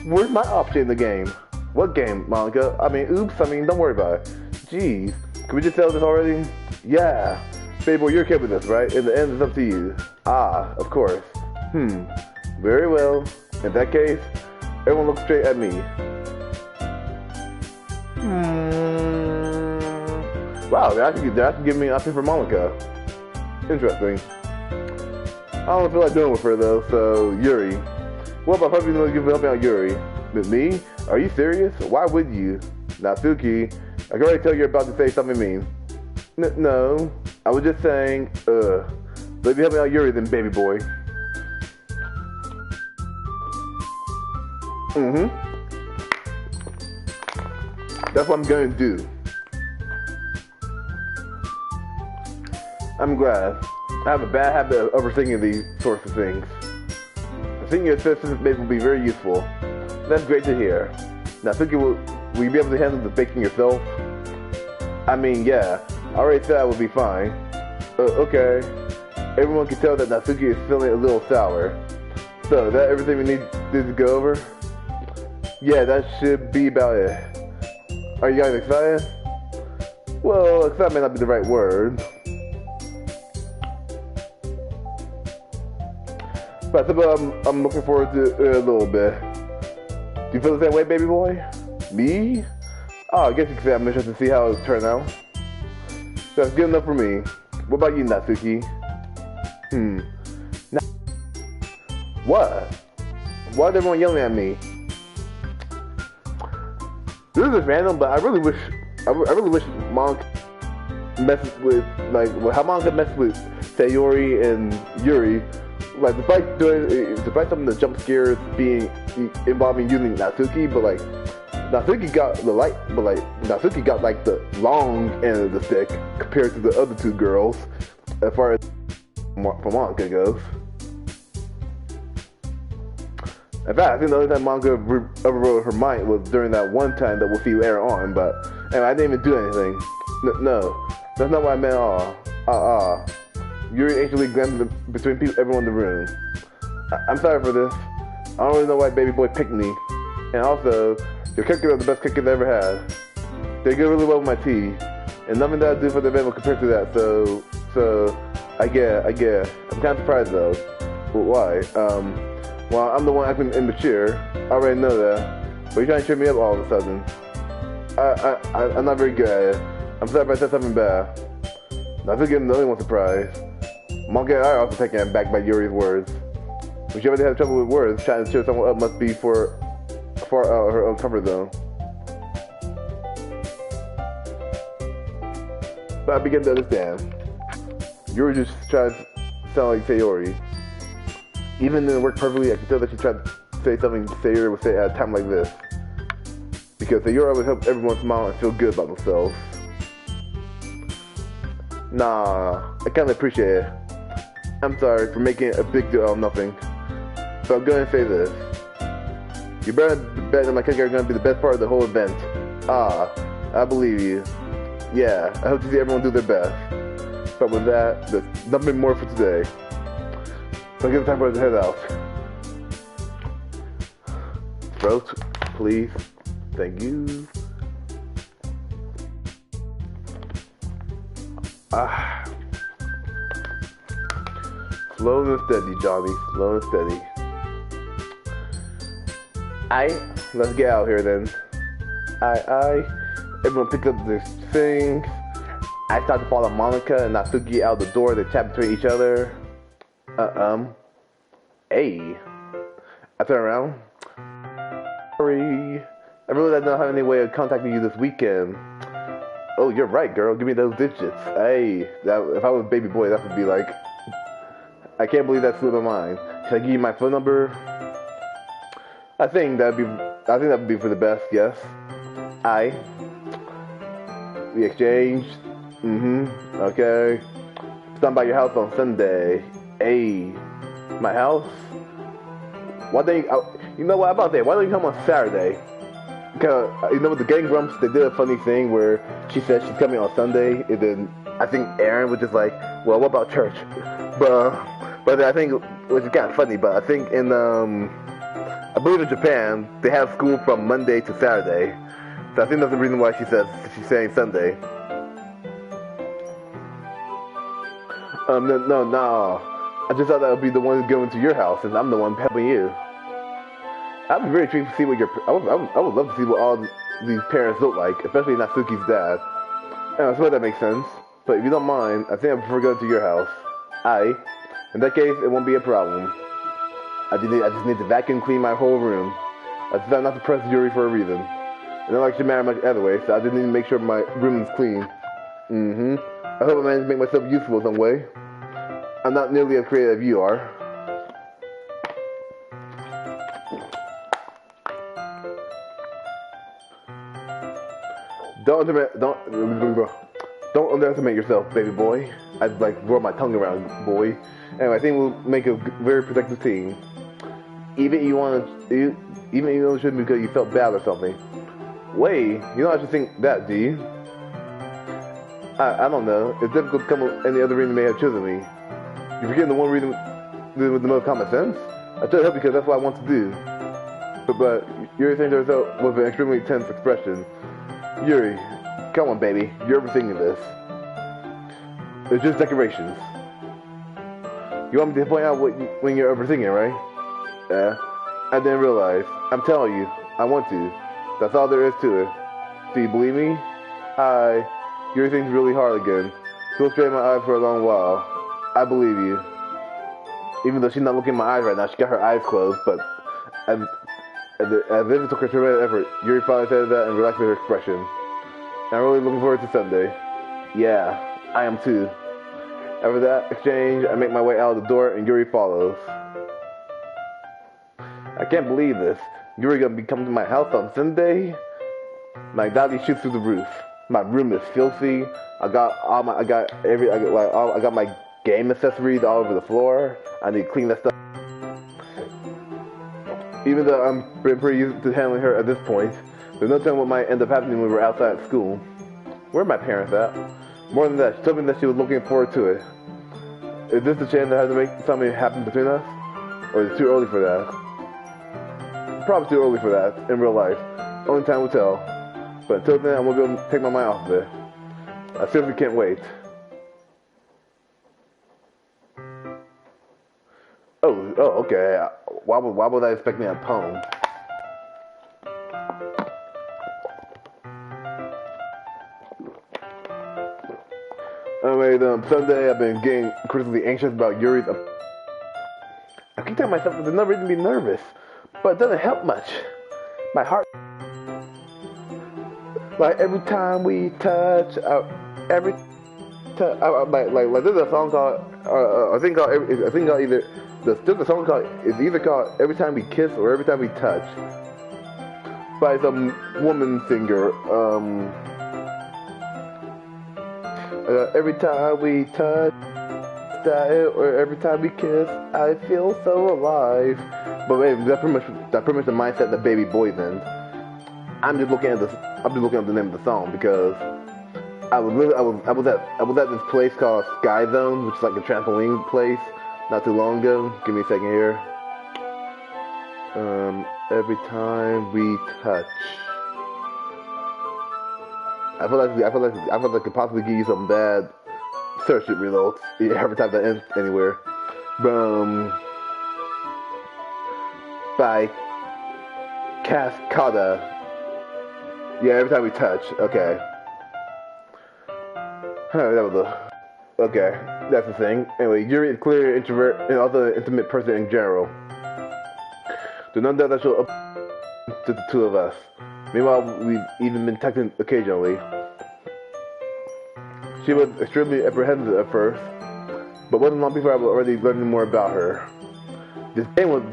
where's my option in the game? What game, Monika? Oops, don't worry about it. Jeez, can we just tell this already? Yeah. Baby boy, you're okay with this, right? In the end, it's up to you. Ah, of course. Very well. In that case, everyone look straight at me. Wow, they actually give me an option for Monika. Interesting. I don't feel like dealing with her though, so Yuri. What about helping out Yuri? With me? Are you serious? Why would you? Natsuki, I can already tell you're about to say something mean. No, I was just saying, but if you help me out Yuri, then baby boy. That's what I'm going to do. I'm glad. I have a bad habit of overthinking these sorts of things. I think your assistance will be very useful. That's great to hear. Now, will you be able to handle the baking yourself? Yeah. I already said I would be fine. Okay. Everyone can tell that Natsuki is feeling a little sour. So, is that everything we need to go over? Yeah, that should be about it. Are you guys excited? Well, excited may not be the right word. But I'm looking forward to it a little bit. Do you feel the same way, baby boy? Me? Oh, I guess you could say I'm interested to see how it turns out. That's good enough for me. What about you, Natsuki? What? Why is everyone yelling at me? This is random, but I really wish Monika messes with how Monika messes with Sayori and Yuri. Despite some of the jump scares involving using Natsuki, but Natsuki got Natsuki got the long end of the stick compared to the other two girls, as far as Monika goes. In fact, I think the only time Monika overrode her mind was during that one time that we'll see later on, but anyway, I didn't even do anything. No, that's not what I meant at all. Yuri actually glanced between everyone in the room. I'm sorry for this. I don't really know why baby boy picked me. And also, your cookies are the best cookies I ever had. They go really well with my tea. And nothing that I do for the event will compare to that, so I get. I'm kind of surprised though. But why? Well, I'm the one acting immature. I already know that. But you're trying to cheer me up all of a sudden. I'm not very good at it. I'm sorry if I said something bad. Now, I think I'm the only one surprised. Monika and I are also taken aback by Yuri's words. When she already had trouble with words, trying to cheer someone up must be far out of her own comfort zone. But I begin to understand. Yuri just tried to sound like Sayori. Even though it worked perfectly, I can tell that she tried to say something Sayori would say at a time like this. Because Sayori always helps everyone smile and feel good about themselves. Nah, I kinda appreciate it. I'm sorry for making a big deal out of nothing. So I'm gonna say this. You better bet that my cookies are gonna be the best part of the whole event. I believe you. Yeah, I hope to see everyone do their best. But with that, there's nothing more for today. So I give it time for us to head out. Throat, please. Thank you. Ah. Slow and steady, Johnny. Slow and steady. Let's get out here then. Everyone pick up their things. I start to follow Monica and Natsuki out the door. They chat between each other. Hey. I turn around. Sorry. I realized I don't have any way of contacting you this weekend. Oh, you're right, girl. Give me those digits. Hey. If I was a baby boy, that would be like... I can't believe that slipped my mind. Should I give you my phone number? I think that would be for the best, yes. We exchanged. Okay. Stop by your house on Sunday. Hey. My house? Why don't you know what I'm about to say? Why don't you come on Saturday? Because, you know, with the Gang Grumps, they did a funny thing where she said she's coming on Sunday, and then I think Aaron was just like, well, what about church? But I think, which is kind of funny, but I think in, I believe in Japan, they have school from Monday to Saturday. So I think that's the reason why she's saying Sunday. No. I just thought that would be the one going to your house, and I'm the one helping you. I'd be very intrigued to see what I would love to see what all these parents look like, especially Natsuki's dad. I suppose that makes sense. But if you don't mind, I think I prefer going to your house. In that case, it won't be a problem. I just need to vacuum clean my whole room. I decided not to press Yuri for a reason. I don't like to marry much anyway, so I just need to make sure my room is clean. I hope I manage to make myself useful in some way. I'm not nearly as creative as you are. Don't underestimate yourself, baby boy. I'd like roll my tongue around, boy. Anyway, I think we'll make a very protective team. Even you know it shouldn't be because you felt bad or something. Wait, you don't actually think that, do you? I don't know. It's difficult to come up with any other reason they may have chosen me. You're forgetting the one reason with the most common sense? I try to help because that's what I want to do. But Yuri saying to herself with an extremely tense expression. Yuri, come on, baby. You're overthinking this. It's just decorations. You want me to point out when you're overthinking, right? Yeah. I didn't realize. I'm telling you, I want to. That's all there is to it. Do you believe me? Yuri thinks really hard again. She looked straight in my eyes for a long while. I believe you. Even though she's not looking in my eyes right now, she got her eyes closed, but as if it took her tremendous effort, Yuri finally said that and relaxed her expression. And I'm really looking forward to Sunday. Yeah, I am too. After that exchange, I make my way out of the door and Yuri follows. I can't believe this. Yuri gonna be coming to my house on Sunday? My anxiety shoots through the roof. My room is filthy. I got my game accessories all over the floor. I need to clean that stuff. Even though I'm pretty used to handling her at this point, there's no telling what might end up happening when we're outside at school. Where are my parents at? More than that, she told me that she was looking forward to it. Is this the chance I have to make something happen between us? Or is it too early for that? Probably too early for that, in real life. Only time will tell. But until then, I won't be able to take my mind off of it. I seriously can't wait. Oh, okay. Why was I expecting a poem? Anyway, Sunday I've been getting critically anxious about Yuri's. I keep telling myself that there's no reason to be nervous, but it doesn't help much. My heart, like every time we touch, there's a song called, there's a song called, it's either called Every Time We Kiss or Every Time We Touch, by some woman singer. Every time we touch, or every time we kiss, I feel so alive. But wait, that's pretty much the mindset that baby boy's in. I'm just looking at the name of the song because I was at this place called Sky Zone, which is like a trampoline place, not too long ago. Give me a second here. Every time we touch. I feel like it could possibly give you some bad search results. You ever type that in anywhere? By Cascada. Yeah, every time we touch. Okay. That was okay, that's the thing. Anyway, Yuri is clearly an introvert and also an intimate person in general. There's no doubt that she'll up to the two of us. Meanwhile, we've even been texting occasionally. She was extremely apprehensive at first, but wasn't long before I was already learning more about her. This game was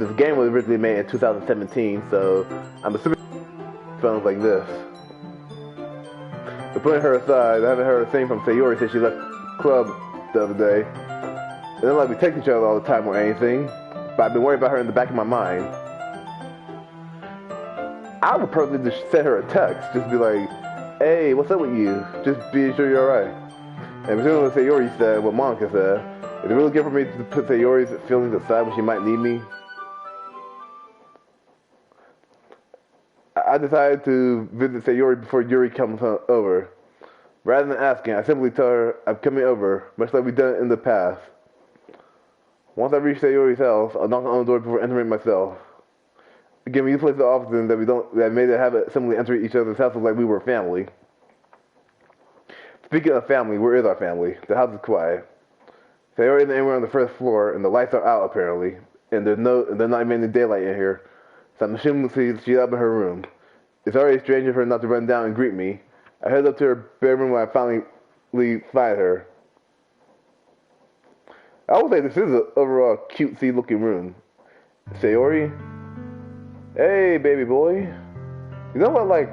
originally made in 2017, so I'm assuming phones like this. But putting her aside, I haven't heard a thing from Sayori since she left club the other day. It's not like we text each other all the time or anything, but I've been worried about her in the back of my mind. I would probably just send her a text, just be like, hey, what's up with you? Just be sure you're alright. And presumably what Sayori said, what Monica said, is it really good for me to put Sayori's feelings aside when she might need me? I decided to visit Sayori before Yuri comes over. Rather than asking, I simply tell her I'm coming over, much like we've done in the past. Once I reach Sayori's house, I'll knock on the door before entering myself. Again, we play so often that made it habit simply entering each other's houses like we were family. Speaking of family, where is our family? The house is quiet. Sayori isn't anywhere on the first floor, and the lights are out apparently, and there's not even any daylight in here. So I'm assuming she's up in her room. It's already strange for her not to run down and greet me. I head up to her bedroom when I finally find her. I would say this is an overall cutesy looking room. Sayori? Hey, baby boy. You know what, I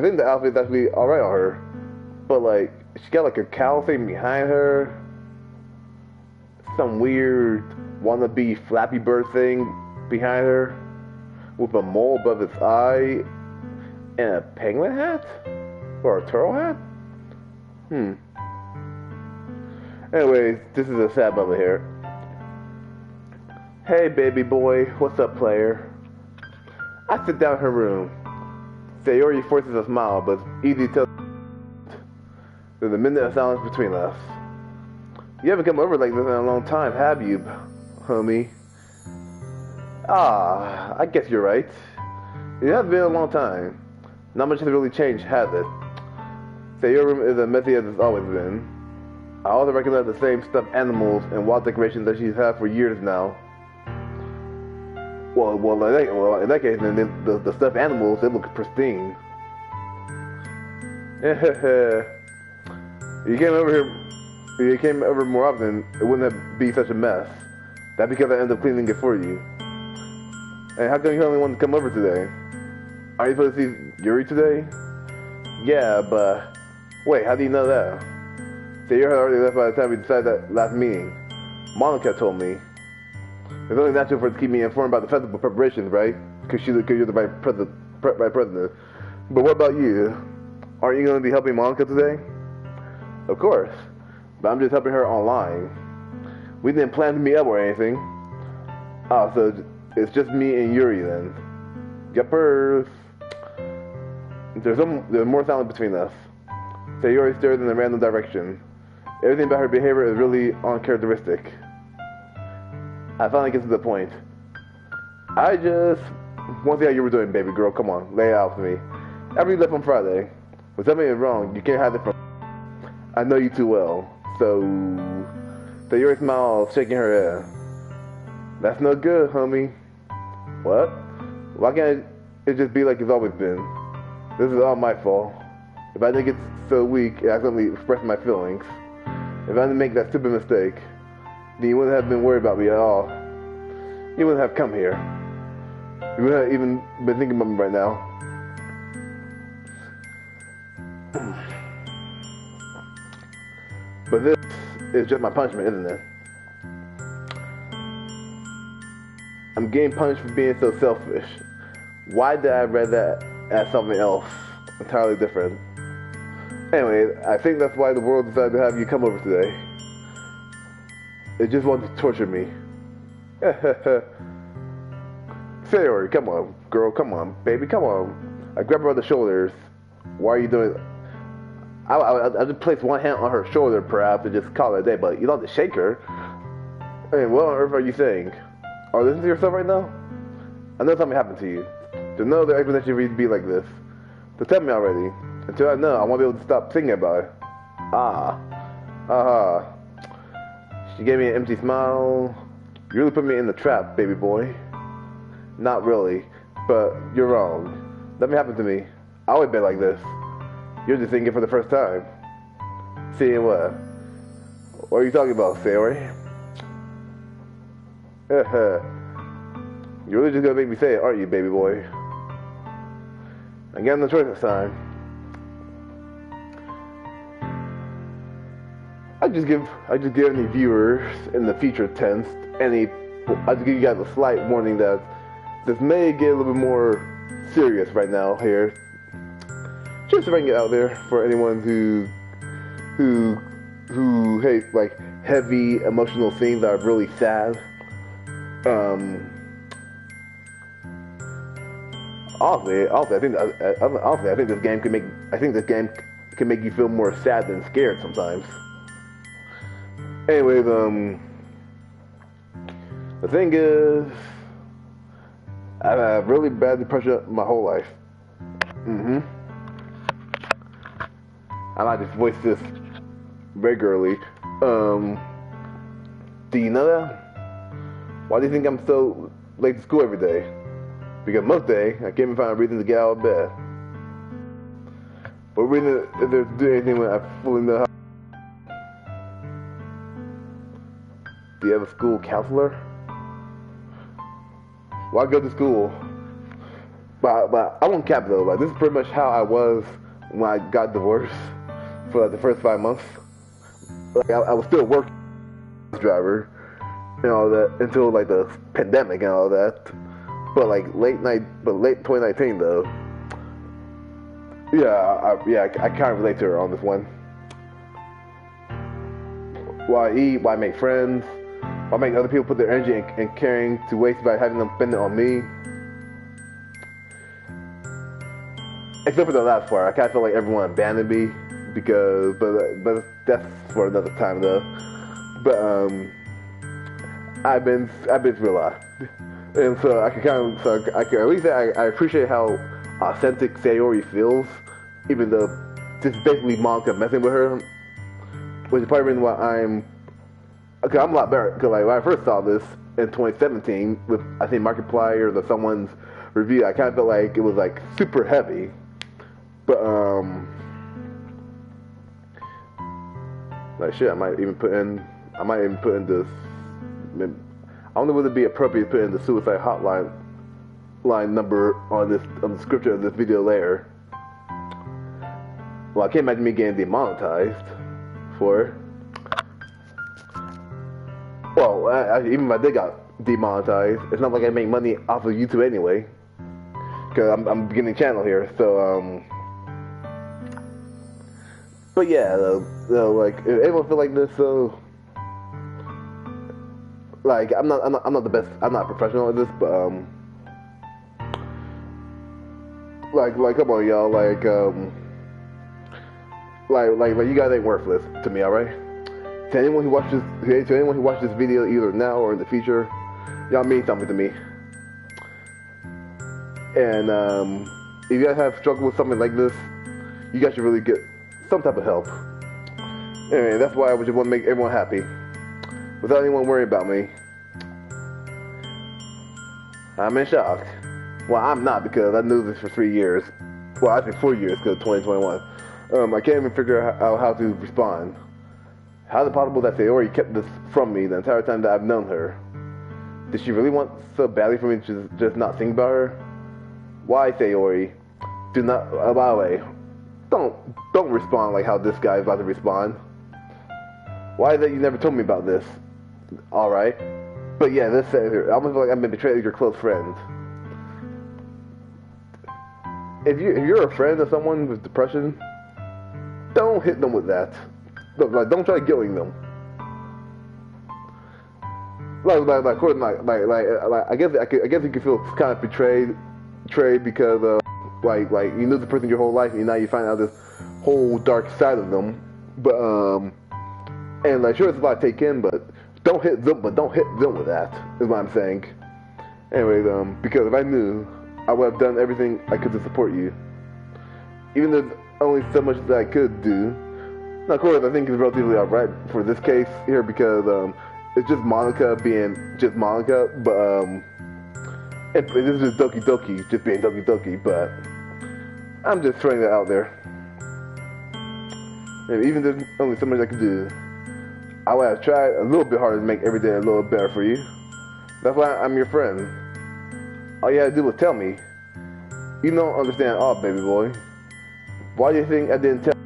think the outfit's actually alright on her. But, she got, a cowl thing behind her. Some weird wannabe Flappy Bird thing behind her. With a mole above its eye. And a penguin hat? Or a turtle hat? Anyways, this is a sad moment here. Hey, baby boy. What's up, player? I sit down in her room. Sayori forces a smile, but it's easy to tell there's a minute of silence between us. You haven't come over like this in a long time, have you, homie? Ah, I guess you're right. It has been a long time. Not much has really changed, has it? Sayori's room is as messy as it's always been. I also recognize the same stuffed animals and wall decorations that she's had for years now. Well, in that case, then the stuffed animals, they look pristine. If you came over more often, it wouldn't be such a mess. That's because I ended up cleaning it for you. And how come you only wanted to come over today? Are you supposed to see Yuri today? Yeah, but... Wait, how do you know that? Sayori had already left by the time we decided that last meeting. Monica told me. It's only natural for her to keep me informed about the festival preparations, right? Because you're the vice president. But what about you? Aren't you going to be helping Monica today? Of course. But I'm just helping her online. We didn't plan to meet up or anything. Oh, so it's just me and Yuri then. Yuppers. There's more silence between us. Sayori stares in a random direction. Everything about her behavior is really uncharacteristic. I finally get to the point. I just want to see how you were doing, baby girl. Come on, lay it out for me. After you left on Friday, when something is wrong, you can't hide it from me. I know you too well. So Sayori smiles, shaking her head. That's no good, homie. What? Why can't it just be like it's always been? This is all my fault. If I didn't get so weak and accidentally express my feelings, if I didn't make that stupid mistake, then you wouldn't have been worried about me at all. You wouldn't have come here. You wouldn't have even been thinking about me right now. But this is just my punishment, isn't it? I'm getting punished for being so selfish. Why did I read that as something else entirely different? Anyway, I think that's why the world decided to have you come over today. It just wanted to torture me. Sayori, come on, girl, come on, baby, come on. I grab her by the shoulders. Why are you doing it? I just place one hand on her shoulder, perhaps, and just call it a day. But you don't have to shake her. I mean, what on earth are you saying? Are you listening to yourself right now? I know something happened to you. There's no other explanation for you to be like this. So tell me already. Until I know, I won't be able to stop thinking about it. She gave me an empty smile. You really put me in the trap, baby boy. Not really, but you're wrong. Nothing happened to me. I always been like this. You're just thinking for the first time. Seeing what? What are you talking about, Sayori? You're really just gonna make me say it, aren't you, baby boy? I got no choice this time. I just give any viewers in the future tense I just give you guys a slight warning that this may get a little bit more serious right now here. Just to bring it out there for anyone who hates like heavy emotional scenes that are really sad. Honestly, I think this game can make you feel more sad than scared sometimes. Anyways, the thing is, I've had really bad depression my whole life. I might just voice this regularly. Do you know that? Why do you think I'm so late to school every day? Because most days, I can't even find a reason to get out of bed. But reason if there's do anything when I fully know how. Do you have a school counselor? Why go to school? But I won't cap though. Like, this is pretty much how I was when I got divorced for like the first 5 months. Like, I was still working as a driver and all that until like the pandemic and all that. But like late 2019 though. I kind of relate to her on this one. Why eat? Why make friends? Why make other people put their energy and caring to waste by having them spend it on me? Except for the last part, I kind of feel like everyone abandoned me because, but that's for another time though. But I've been through a lot, and so I can at least I appreciate how authentic Sayori feels, even though just basically Monka messing with her, which is part of the reason why I'm a lot better. Because like when I first saw this in 2017 with I think Markiplier or someone's review, I kind of felt like it was like super heavy. But like shit, I might even put in this. I don't know whether it'd be appropriate to put in the suicide hotline number on the description of this video later. Well, I can't imagine me getting demonetized for it. Well, even if I did got demonetized, it's not like I make money off of YouTube anyway. Because I'm beginning channel here, so but yeah, like if anyone feel like this, so like I'm not the best. I'm not professional at this, but like come on, y'all, like you guys ain't worthless to me, all right? To anyone who watches this video either now or in the future, y'all mean something to me. And if you guys have struggled with something like this, you guys should really get some type of help. Anyway, that's why I just want to make everyone happy, without anyone worrying about me. I'm in shock. Well, I'm not, because I knew this for 3 years. Well, I think 4 years, because 2021. I can't even figure out how to respond. How is it possible that Sayori kept this from me the entire time that I've known her? Did she really want so badly for me to just not think about her? Why, Sayori? Do not. By the way, don't respond like how this guy is about to respond. Why is that you never told me about this? All right, but yeah, this says here. I almost feel like I've been betrayed as your close friend. If you're a friend of someone with depression, don't hit them with that. Don't try guilting them. I guess you could feel kind of betrayed because like you knew the person your whole life and now you find out this whole dark side of them. But and like sure it's a lot to take in, but don't hit them with that. Is what I'm saying. Anyway, because if I knew, I would have done everything I could to support you. Even though only so much that I could do. Now, of course, I think it's relatively alright for this case here because it's just Monica being just Monica, but this is just Doki Doki just being Doki Doki. But I'm just throwing that out there. And even though there's only so much I could do, I would have tried a little bit harder to make every day a little better for you. That's why I'm your friend. All you had to do was tell me. You don't understand all, baby boy. Why do you think I didn't tell you?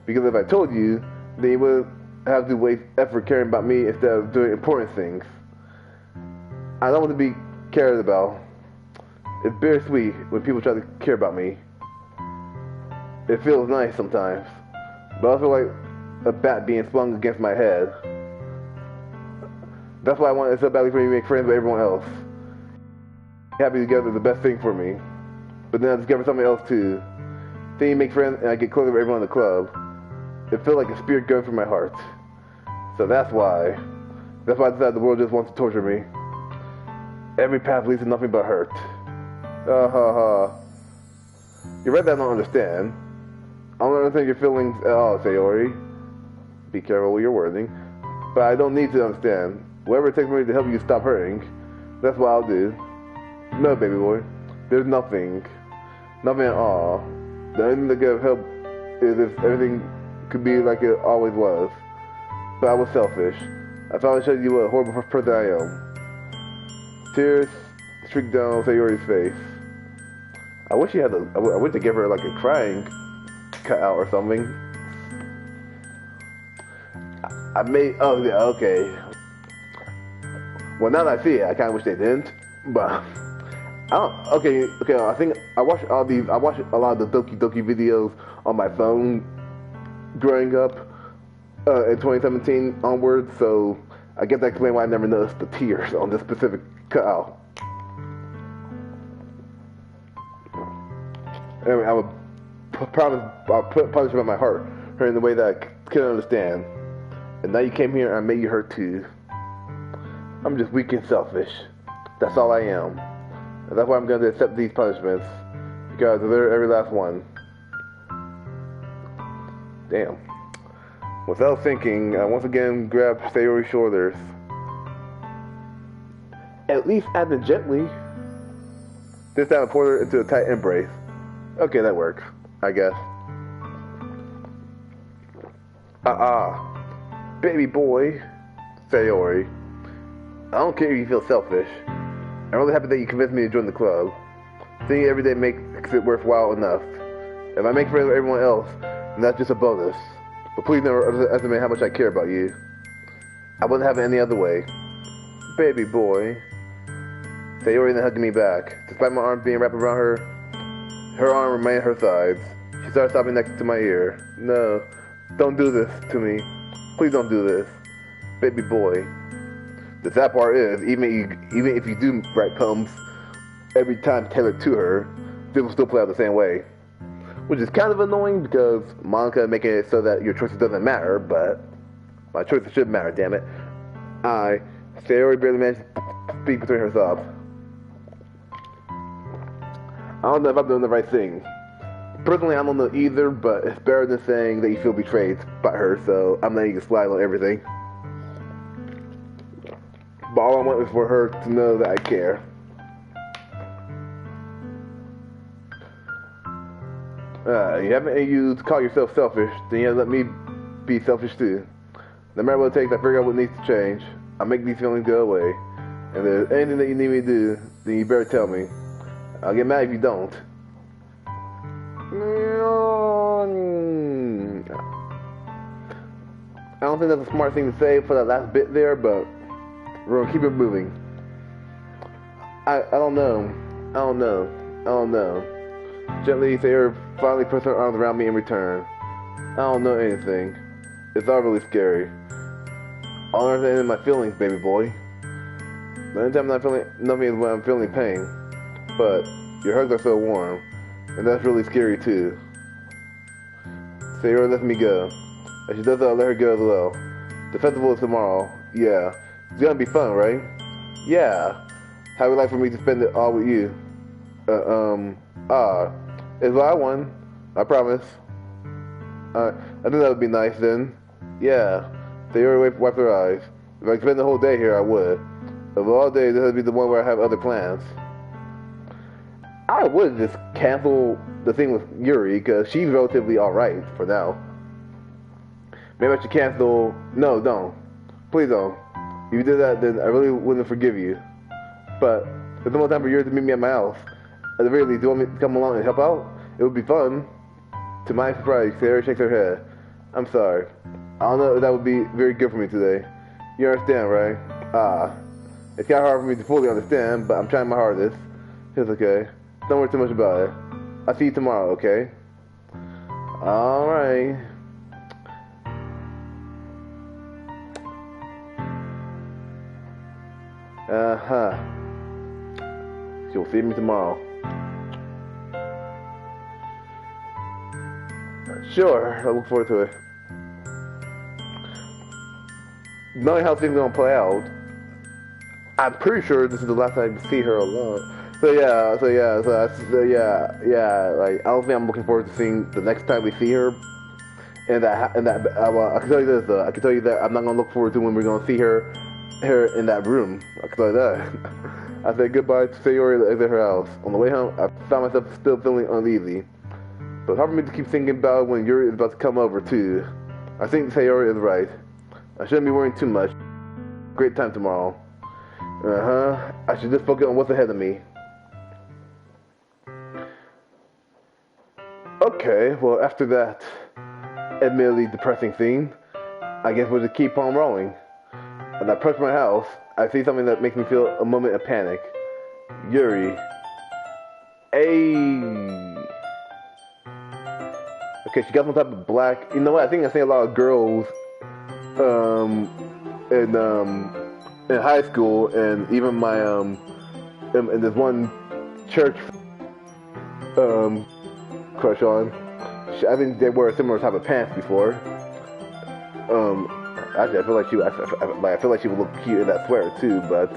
Because if I told you, then you would have to waste effort caring about me instead of doing important things. I don't want to be cared about. It's bittersweet when people try to care about me. It feels nice sometimes, but I also like a bat being swung against my head. That's why I wanted so badly for you to make friends with everyone else. Happy together is the best thing for me. But then I discovered something else too. Then you make friends and I get closer with everyone in the club. It felt like a spirit going through my heart. So that's why I decided the world just wants to torture me. Every path leads to nothing but hurt. You're right that I don't understand. I don't understand your feelings at all, Sayori. Be careful with your wording. But I don't need to understand. Whatever it takes me to help you stop hurting, that's what I'll do. No, baby boy. There's nothing. Nothing at all. The only thing that could help is if everything could be like it always was. But I was selfish. I finally showed you what a horrible person I am. Tears streaked down Sayori's face. I wish I wish to give her like a crying cutout or something. Oh yeah, okay. Well, now that I see it, I kind of wish they didn't. But okay. I think I watched a lot of the Doki Doki videos on my phone growing up in 2017 onwards. So I guess that explains why I never noticed the tears on this specific cutout. Anyway, I'll punish about my heart, hurt in the way that I couldn't understand. And now you came here and I made you hurt too. I'm just weak and selfish. That's all I am. And that's why I'm going to accept these punishments. Because they're every last one. Damn. Without thinking, I once again grabbed Sayori's shoulders. At least act it gently. This time I poured her into a tight embrace. Okay, that works, I guess. Baby boy, Sayori. I don't care if you feel selfish. I'm really happy that you convinced me to join the club. Seeing you every day makes it worthwhile enough. If I make friends with everyone else, then that's just a bonus. But please never underestimate how much I care about you. I wouldn't have it any other way. Baby boy. Sayori then hugged me back. Despite my arms being wrapped around her arm remained at her sides. She started sobbing next to my ear. No, don't do this to me. Please don't do this. Baby boy. The sad part is, even if you do write poems every time tailored to her, they will still play out the same way. Which is kind of annoying because Monica making it so that your choices doesn't matter, but my choices should matter, damn it. Sayori barely managed to speak between her sobs. I don't know if I'm doing the right thing. Personally, I don't know either, but it's better than saying that you feel betrayed by her, so I'm letting you slide on everything. But all I want is for her to know that I care. You haven't you to call yourself selfish, then you have to let me be selfish too. No matter what it takes, I figure out what needs to change. I'll make these feelings go away. And if there's anything that you need me to do, then you better tell me. I'll get mad if you don't. I don't think that's a smart thing to say for that last bit there, but we're gonna keep it moving. I don't know. Gently, Sayori finally puts her arms around me in return. I don't know anything. It's all really scary. All I understand is my feelings, baby boy. The only time I'm not feeling nothing is when I'm feeling pain. But your hugs are so warm, and that's really scary too. Sayori lets me go. And she does, I'll let her go as well. The festival is tomorrow. Yeah. It's gonna be fun, right? Yeah. How would you like for me to spend it all with you? It's what I want. I promise. I think that would be nice then. Yeah. Sayori wiped her eyes. If I could spend the whole day here, I would. Of all days, this would be the one where I have other plans. I would just cancel the thing with Yuri, because she's relatively alright for now. Maybe I should cancel... No, don't. Please don't. If you did that, then I really wouldn't forgive you. But, there's no more time for Yuri to meet me at my house. At the very least, do you want me to come along and help out? It would be fun. To my surprise, Sayori shakes her head. I'm sorry. I don't know if that would be very good for me today. You understand, right? It's kind of hard for me to fully understand, but I'm trying my hardest. It's okay. Don't worry too much about it. I'll see you tomorrow, okay? Alright. You'll see me tomorrow. Sure, I look forward to it. Knowing how things are gonna play out, I'm pretty sure this is the last time I see her alone. Like, I don't think I'm looking forward to seeing the next time we see her. I can tell you this though, I can tell you that I'm not gonna look forward to when we're gonna see her in that room. I can tell you that. I said goodbye to Sayori at her house. On the way home, I found myself still feeling uneasy. But it's hard for me to keep thinking about when Yuri is about to come over too. I think Sayori is right. I shouldn't be worrying too much. Great time tomorrow. I should just focus on what's ahead of me. Okay, well after that admittedly depressing scene, I guess we'll just keep on rolling. When I approach my house, I see something that makes me feel a moment of panic. Yuri. Hey. Okay, she got some type of black. You know what? I think I see a lot of girls, in high school, and even my in this one church, crush on. I think they wore a similar type of pants before. Actually, I feel like she would look cute in that sweater too. But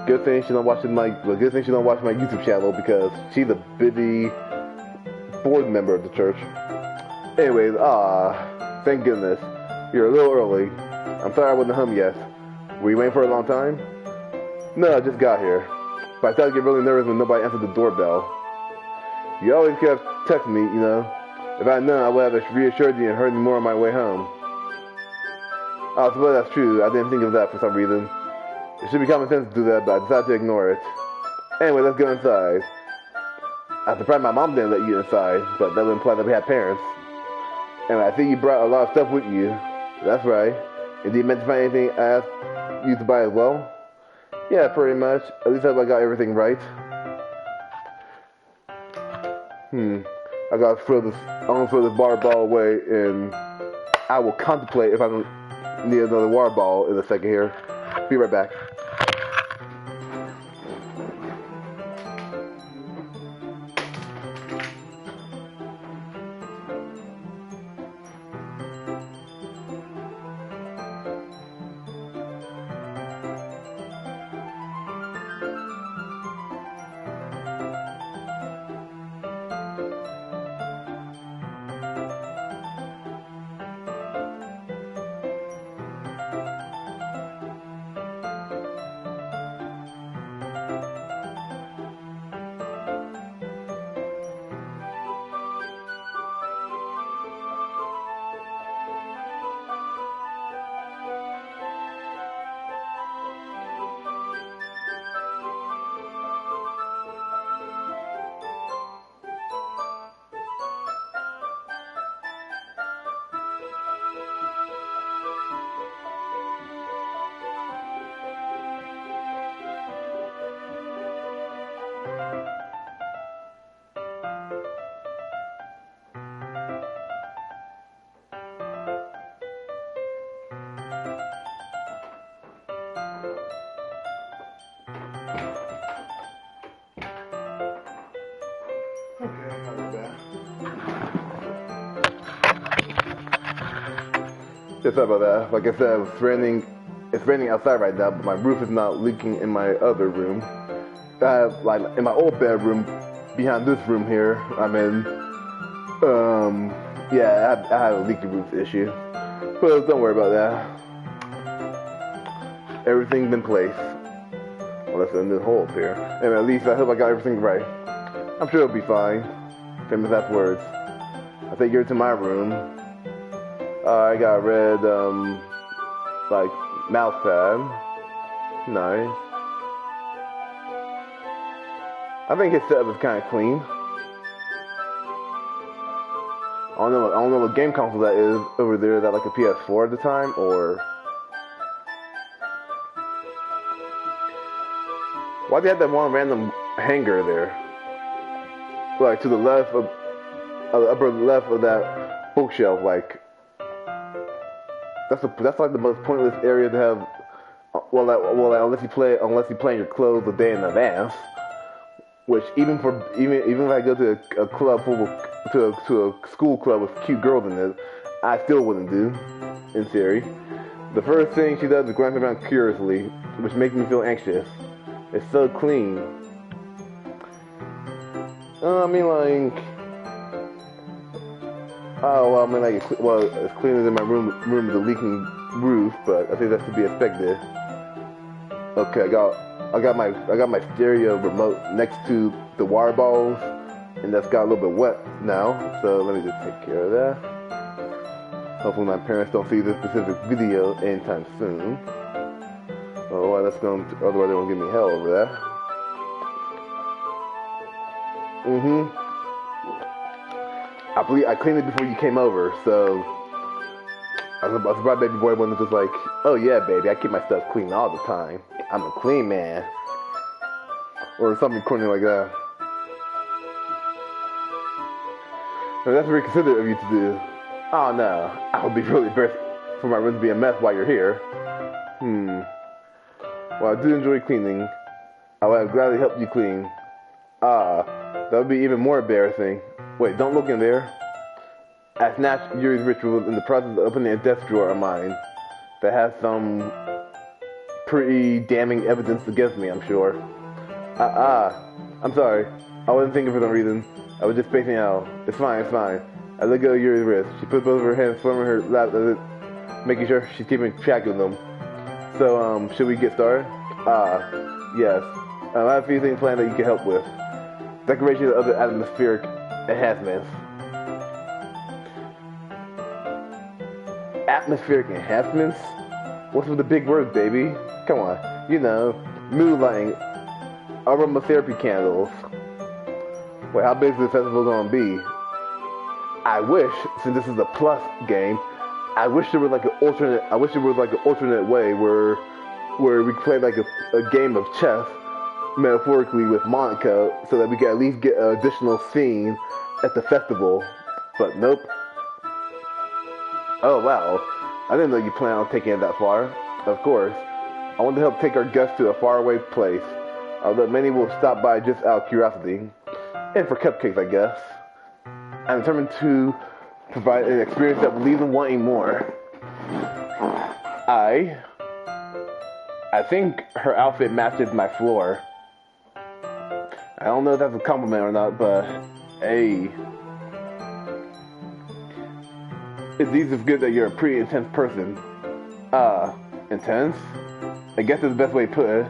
good thing she don't watch my YouTube channel, because she's a busy board member of the church. Anyways, thank goodness. You're a little early. I'm sorry I wasn't home yet. Were you waiting for a long time? No, I just got here. But I started to get really nervous when nobody answered the doorbell. You always could have texted me, you know. If I had known, I would have reassured you and heard me more on my way home. Oh, so that's true. I didn't think of that for some reason. It should be common sense to do that, but I decided to ignore it. Anyway, let's go inside. I'm surprised my mom didn't let you inside, but that would imply that we had parents. Anyway, I see you brought a lot of stuff with you. That's right. And did you meant to find anything I asked you to buy as well? Yeah, pretty much. At least I hope I got everything right. I gotta throw this water ball away, and I will contemplate if I don't need another water ball in a second here. Be right back. Yeah, sorry about that. Like I said, it's raining outside right now, but my roof is not leaking in my other room. Like in my old bedroom, behind this room here, I'm in. Yeah, I have a leaky roof issue, but don't worry about that. Everything's in place. Well, that's a new hole up here. And at least I hope I got everything right. I'm sure it'll be fine. Famous last words. I take you to my room. I got a red, like, mouse pad. Nice. I think his setup is kind of clean. I don't know what game console that is over there. Is that like a PS4 at the time, or why do you have that one random hanger there? Like to the left of, upper left of that bookshelf, like that's like the most pointless area to have. Unless you plan your clothes a day in advance. Which even if I go to a club to a school club with cute girls in it, I still wouldn't do. In theory, the first thing she does is glance around curiously, which makes me feel anxious. It's so clean. I mean, like, it's cleaner than my room with a leaking roof, but I think that's to be expected. Okay, I got my stereo remote next to the water balls, and that's got a little bit wet now. So let me just take care of that. Hopefully my parents don't see this specific video anytime soon. Otherwise they're gonna give me hell over that. I believe I cleaned it before you came over, so I was surprised baby boy wasn't just like, oh yeah, baby, I keep my stuff clean all the time. I'm a clean man. Or something corny like that. Now, that's very considerate of you to do. Oh no, I would be really embarrassed for my room to be a mess while you're here. Well, I do enjoy cleaning. I would gladly help you clean. That would be even more embarrassing. Wait, don't look in there. I snatched Yuri's ritual in the process of opening a desk drawer of mine that has some pretty damning evidence against me, I'm sure. I'm sorry. I wasn't thinking for some reason. I was just spacing out. It's fine. I let go of Yuri's wrist. She put both of her hands firm in her lap, making sure she's keeping track of them. So, should we get started? Yes. I have a few things planned that you can help with. Decoration of other atmospheric enhancements. Atmospheric enhancements? What's with the big words, baby? Come on. You know, mood lighting, aromatherapy candles. Wait, how big is this festival gonna be? I wish, since this is a plus game, I wish there was like an alternate way where we could play like a game of chess, metaphorically with Monaco, so that we could at least get an additional scene at the festival. But nope. Oh wow, I didn't know you planned on taking it that far. Of course. I want to help take our guests to a faraway place. Although many will stop by just out of curiosity. And for cupcakes, I guess. I'm determined to provide an experience that will leave them wanting more. I think her outfit matches my floor. I don't know if that's a compliment or not, but hey. It's easy to forget that you're a pretty intense person. Intense? I guess that's the best way to put it.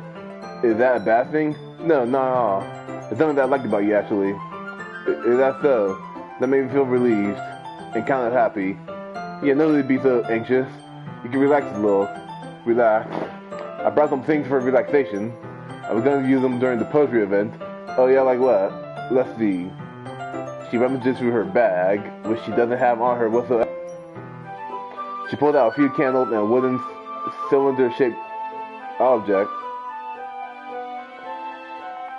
Is that a bad thing? No. It's something that I like about you, actually. Is that so? That made me feel relieved and kind of happy. Yeah, no need to be so anxious. You can relax a little. Relax. I brought some things for relaxation. I was going to use them during the poetry event. Oh yeah, like what? Let's see. She rummages through her bag, which she doesn't have on her whatsoever. She pulled out a few candles and a wooden cylinder-shaped object.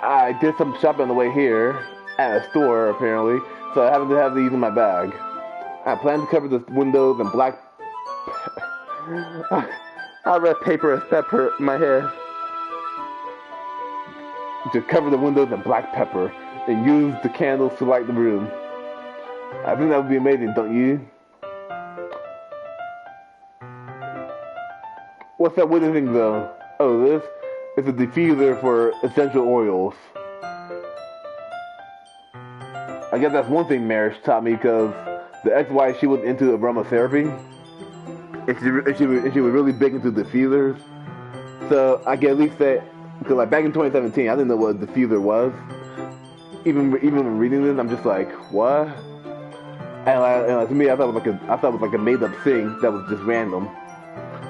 I did some shopping on the way here, at a store apparently, so I happen to have these in my bag. I plan to cover the windows in black... I read paper as pepper in my head. To cover the windows in black pepper and use the candles to light the room. I think that would be amazing, don't you? What's that wooden thing though? Oh, this is a diffuser for essential oils. I guess that's one thing marriage taught me, because the ex-wife, she was into aromatherapy, and she was really big into diffusers. So I can at least say, because like back in 2017, I didn't know what a diffuser was. Even when reading this, I'm just like, what? And to me, I thought it was like a made up thing that was just random.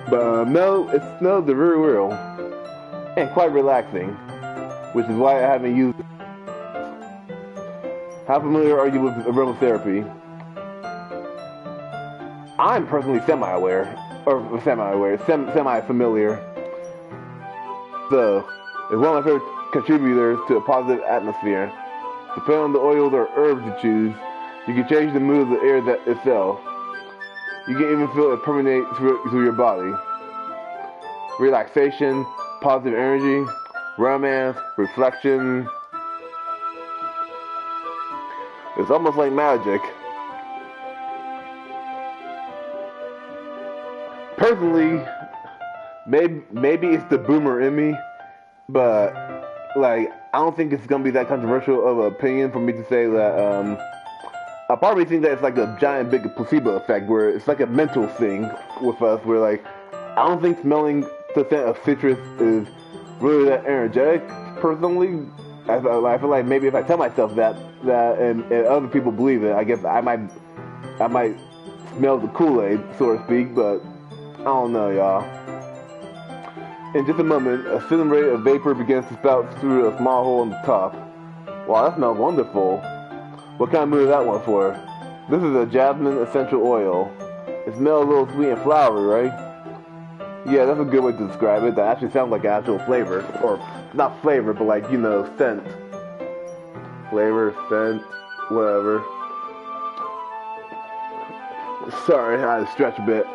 But no, they're very real and quite relaxing, which is why I haven't used it. How familiar are you with aromatherapy? I'm personally semi-familiar. So, it's one of my favorite contributors to a positive atmosphere. Depending on the oils or herbs you choose, you can change the mood of the air itself. You can even feel it permeate through your body. Relaxation, positive energy, romance, reflection. It's almost like magic. Personally, maybe it's the boomer in me, but like I don't think it's gonna be that controversial of an opinion for me to say that. I probably think that it's like a giant big placebo effect, where it's like a mental thing with us, where like I don't think smelling the scent of citrus is really that energetic. Personally, I feel like maybe if I tell myself that and other people believe it, I guess I might smell the Kool-Aid, so to speak. But I don't know, y'all. In just a moment, a thin ray of vapor begins to spout through a small hole in the top. Wow, that smells wonderful. What kind of mood is that one for? This is a jasmine essential oil. It smells a little sweet and flowery, right? Yeah, that's a good way to describe it. That actually sounds like an actual flavor. Or, not flavor, but like, you know, scent. Flavor, scent, whatever. Sorry, I had to stretch a bit.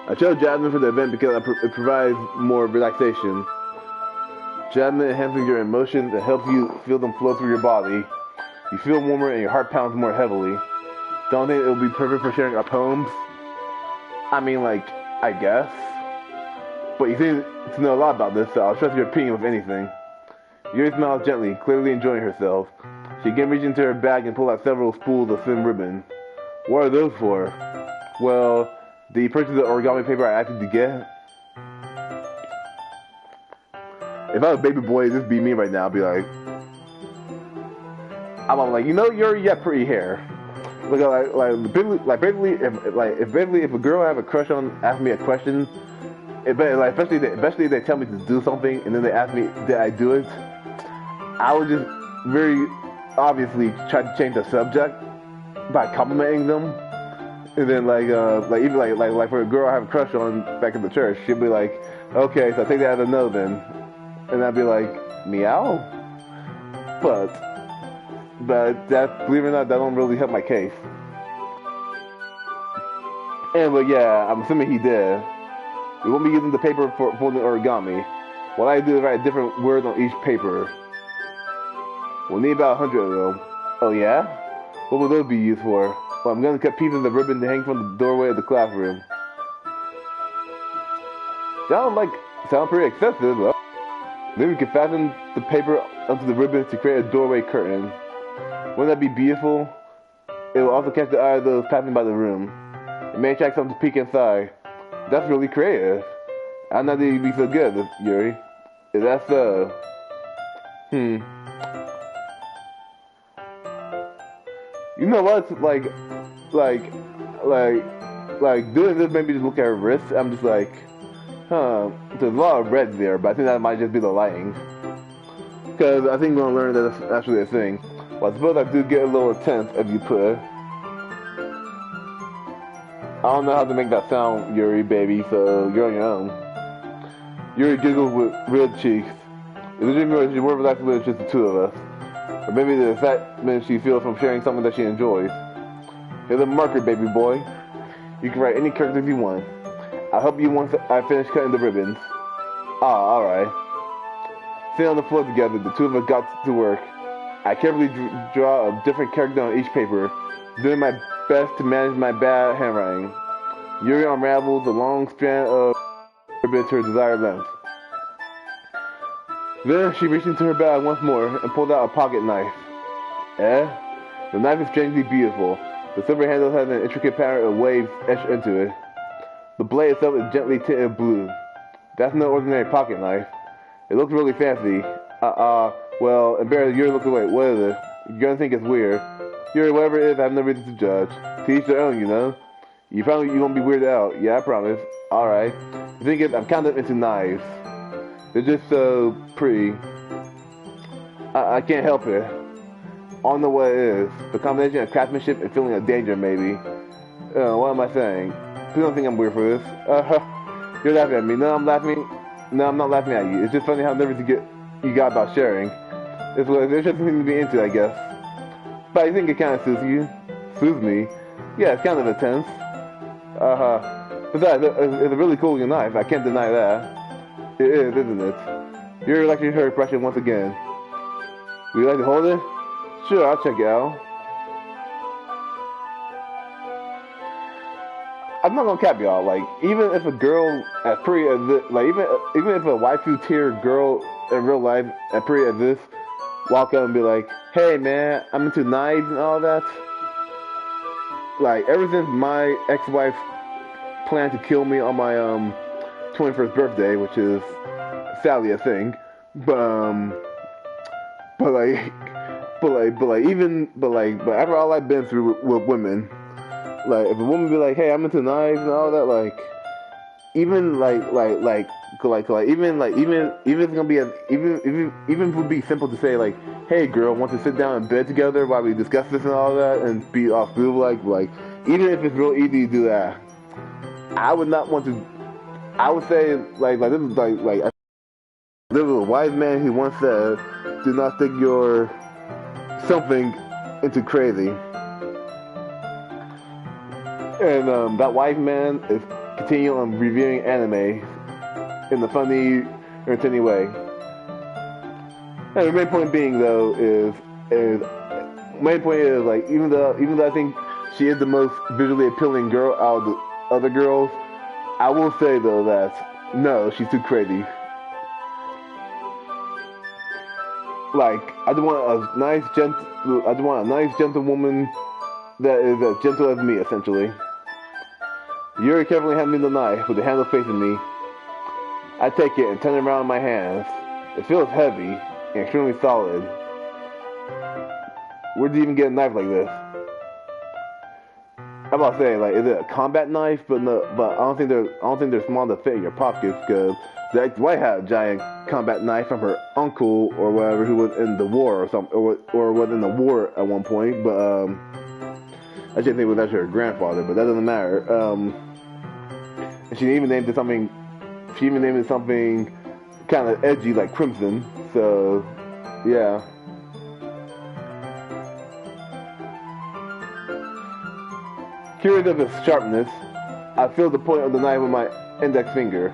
I chose jasmine for the event because it provides more relaxation. Jasmine enhances your emotions and helps you feel them flow through your body. You feel warmer and your heart pounds more heavily. Don't think it will be perfect for sharing our poems? I mean, like, I guess. But you seem to know a lot about this, so I'll trust your opinion with anything. Yuri smiles gently, clearly enjoying herself. She again reaches into her bag and pulls out several spools of thin ribbon. What are those for? Well, did you purchase the origami paper I asked you to get? If I was a baby boy, this would be me right now. I'd be like, I'm like, you know, you got pretty hair. Basically, if a girl I have a crush on asks me a question, especially if they tell me to do something and then they ask me did I do it, I would just very obviously try to change the subject by complimenting them. And then even for a girl I have a crush on back in the church, she'll be like, okay, so I take that as a no then. And I'd be like, meow? But that, believe it or not, that don't really help my case. But yeah, I'm assuming he did. We won't be using the paper for the origami. What I do is write different words on each paper. We'll need about 100 of them. Oh yeah? What will those be used for? Well, I'm gonna cut pieces of ribbon to hang from the doorway of the classroom. Sound pretty excessive, though. Then we can fasten the paper onto the ribbon to create a doorway curtain. Wouldn't that be beautiful? It will also catch the eye of those passing by the room. It may attract some to peek inside. That's really creative. I didn't know that you'd be so good, Yuri. Is that so? You know what? Like doing this made me just look at her wrist. I'm just like, there's a lot of red there, but I think that might just be the lighting. Because I think we're going to learn that that's actually a thing. Well, I suppose I do get a little intense, if you put. I don't know how to make that sound, Yuri, baby, so you're on your own. Yuri giggles with red cheeks. It doesn't mean she's more relaxed when it's just the two of us. Or maybe the excitement she feels from sharing something that she enjoys. Here's a marker, baby boy. You can write any characters you want. I'll help you once I finish cutting the ribbons. Alright. Sitting on the floor together, the two of us got to work. I carefully draw a different character on each paper, doing my best to manage my bad handwriting. Yuri unravels the long strand of ribbon to her desired length. Then she reached into her bag once more and pulled out a pocket knife. Eh? The knife is strangely beautiful. The silver handle has an intricate pattern of waves etched into it. The blade itself is gently tinted blue. That's no ordinary pocket knife. It looks really fancy. Well, embarrassed, Yuri looked away. What is it? You're gonna think it's weird. Yuri, whatever it is, I have no reason to judge. To each their own, you know? You won't be weirded out. Yeah, I promise. Alright. The thing is, I'm kind of into knives. They're just so pretty. I can't help it. I don't know what it is. The combination of craftsmanship and feeling of danger, maybe. What am I saying? Please don't think I'm weird for this. You're laughing at me. No, I'm not laughing at you. It's just funny how nervous you got about sharing. It's interesting thing to be into, I guess. But I think it kind of soothes you. Soothes me. Yeah, it's kind of intense. Besides, it's a really cool looking knife. I can't deny that. It is, isn't it? You're electing her expression once again. Would you like to hold it? Sure, I'll check it out. I'm not gonna cap y'all. Like, even if a girl as pretty as this, like even if a waifu tier girl in real life as pretty as this, walk up and be like, "Hey man, I'm into knives and all that." Like, ever since my ex-wife planned to kill me on my 21st birthday, which is sadly a thing, but after all I've been through with women, like if a woman be like, "Hey, I'm into knives and all that," like even if it's gonna be even if it would be simple to say like, "Hey girl, want to sit down in bed together while we discuss this and all that," and be off blue like even if it's real easy to do that, I would not want to. I would say there was a wise man who once said, "Do not stick your something into crazy." And that wise man is continuing on reviewing anime in a funny, entertaining way. And the main point being though is like even though I think she is the most visually appealing girl out of the other girls, I will say though that no, she's too crazy. Like I just want a nice gentle woman that is as gentle as me, essentially. Yuri carefully handed me the knife with the handle facing me. I take it and turn it around in my hands. It feels heavy and extremely solid. Where'd you even get a knife like this? I'm about to say, like, is it a combat knife? But no, but I don't think they're small enough to fit in your pockets, because the ex-wife had a giant combat knife from her uncle or whatever who was in the war or something, or was in the war at one point. But I should think it was actually her grandfather, but that doesn't matter. And she even named it something. She even named it something kind of edgy, like Crimson. So, yeah. Curious of its sharpness, I feel the point of the knife with my index finger.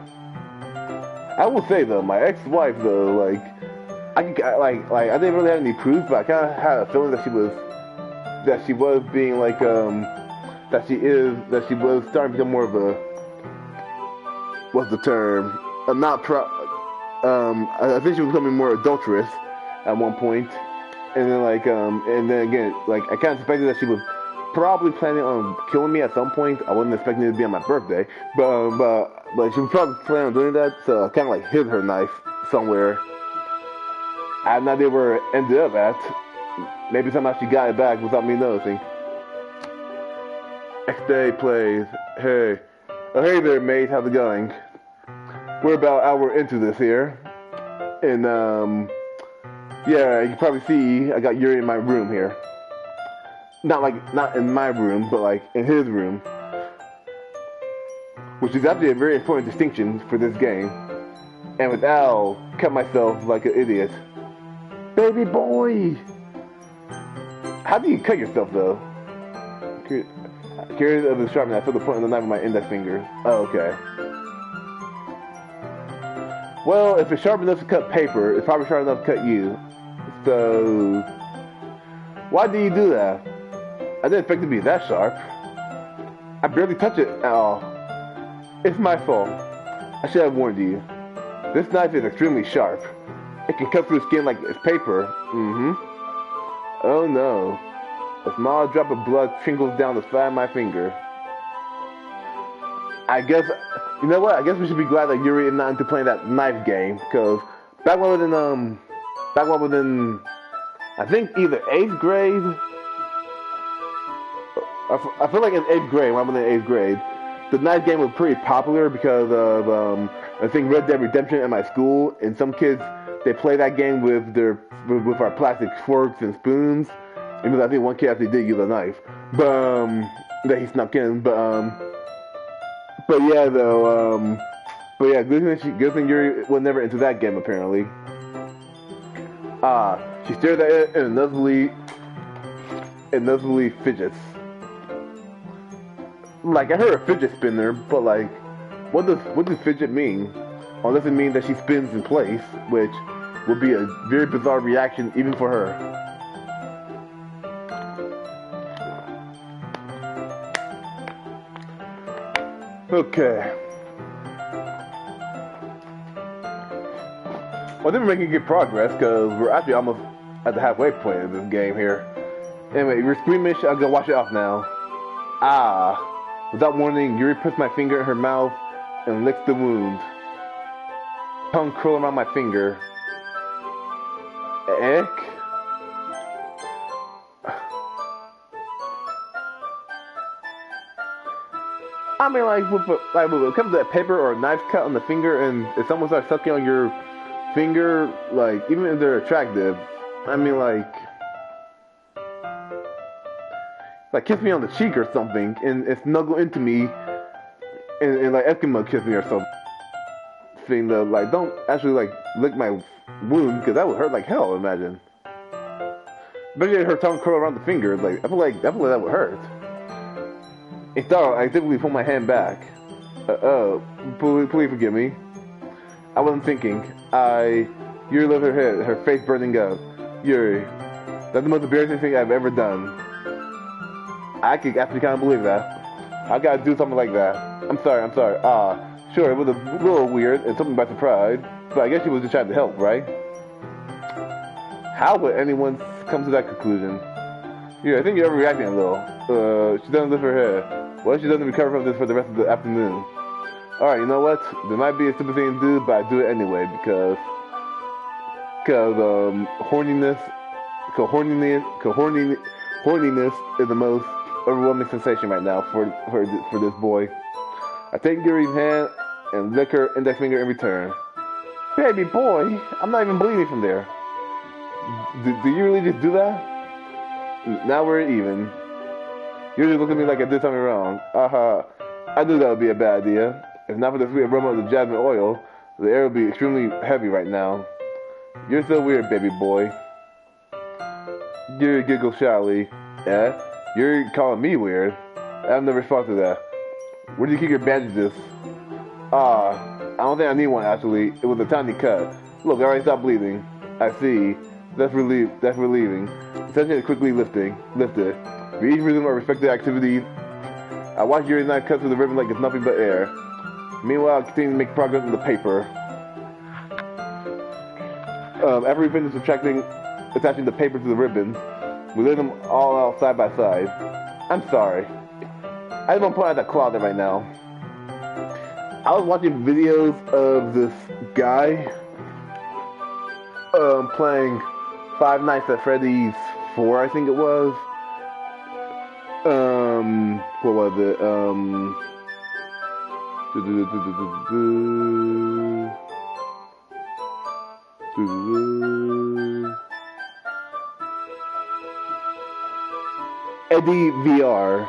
I will say though, my ex-wife though, like I didn't really have any proof, but I kind of had a feeling that she was being like that she was starting to become more of a, what's the term? I think she was becoming more adulterous at one point, and then again, like I kind of suspected that she was probably planning on killing me at some point. I wasn't expecting it to be on my birthday, but she was probably planning on doing that, so I kind of like hid her knife somewhere. I have no idea where it ended up at. Maybe somehow she got it back without me noticing. Next day plays. Hey. Oh, hey there, mate. How's it going? We're about an hour into this here. And, yeah, you can probably see I got Yuri in my room here. Not in my room, but like in his room. Which is actually a very important distinction for this game. And without cut myself like an idiot. Baby boy! How do you cut yourself though? Curious of the sharpness, I feel the point of the knife with my index finger. Oh, okay. Well, if it's sharp enough to cut paper, it's probably sharp enough to cut you. So, why do you do that? I didn't expect it to be that sharp. I barely touch it at all. It's my fault. I should have warned you. This knife is extremely sharp. It can cut through skin like it's paper. Oh no. A small drop of blood trickles down the side of my finger. I guess, you know what? I guess we should be glad that Yuri is not into playing that knife game, because back when I was in, I think either 8th grade. I feel like it's 8th grade, when I was in 8th grade. The knife game was pretty popular because of, I think Red Dead Redemption at my school, and some kids, they play that game with our plastic forks and spoons. Because I think one kid actually did use a knife, but that he snuck in. But yeah, though. But yeah, good thing Yuri was never into that game apparently. She stared at it and noticeably fidgets. Like, I heard a fidget spinner, but like, what does fidget mean? Unless it means that she spins in place, which would be a very bizarre reaction even for her. Okay. Well, I think we're making good progress because we're actually almost at the halfway point of this game here. Anyway, you're squeamish. I'll go wash it off now. Without warning, Yuri puts my finger in her mouth and licks the wound. Tongue curling around my finger. Eck? I mean, like, when it comes to that paper or a knife cut on the finger, and if someone starts sucking on your finger, like, even if they're attractive, I mean, like kiss me on the cheek or something, and snuggle into me, and like Eskimo kiss me or something. Though, like, don't actually like lick my wound, because that would hurt like hell. Imagine. Especially her tongue curl around the finger. Like, I feel like that would hurt. It's dark. I typically pull my hand back. Please forgive me. I wasn't thinking. Yuri lifted her head, her face burning up. Yuri, that's the most embarrassing thing I've ever done. I could actually kind of believe that. I gotta do something like that. I'm sorry. Sure, it was a little weird and something by surprise, but I guess she was just trying to help, right? How would anyone come to that conclusion? Yeah, I think you're overreacting a little. She doesn't lift her head. What if she doesn't recover from this for the rest of the afternoon? Alright, you know what? There might be a stupid thing to do, but I do it anyway because horniness is the most overwhelming sensation right now for this boy. I take Yuri's hand and lick her index finger in return. Baby boy, I'm not even bleeding from there. Do you really just do that? Now we're even. You just look at me like I did something wrong. I knew that would be a bad idea. If not for the sweet aroma of the jasmine oil, the air would be extremely heavy right now. You're so weird, baby boy. Yuri giggles shyly. Eh? You're calling me weird? I have no response to that. Where do you keep your bandages? I don't think I need one actually. It was a tiny cut. Look, I already stopped bleeding. I see. That's relieving. The tension is quickly lifted. We each resume our respective activities. I watch Yuri's knife cut through the ribbon like it's nothing but air. Meanwhile, I continue to make progress on the paper. After we finish attaching the paper to the ribbon, we lay them all out side by side. I'm sorry. I just want to point out that closet right now. I was watching videos of this guy playing Five Nights at Freddy's 4, I think it was. What was it? Eddie VR.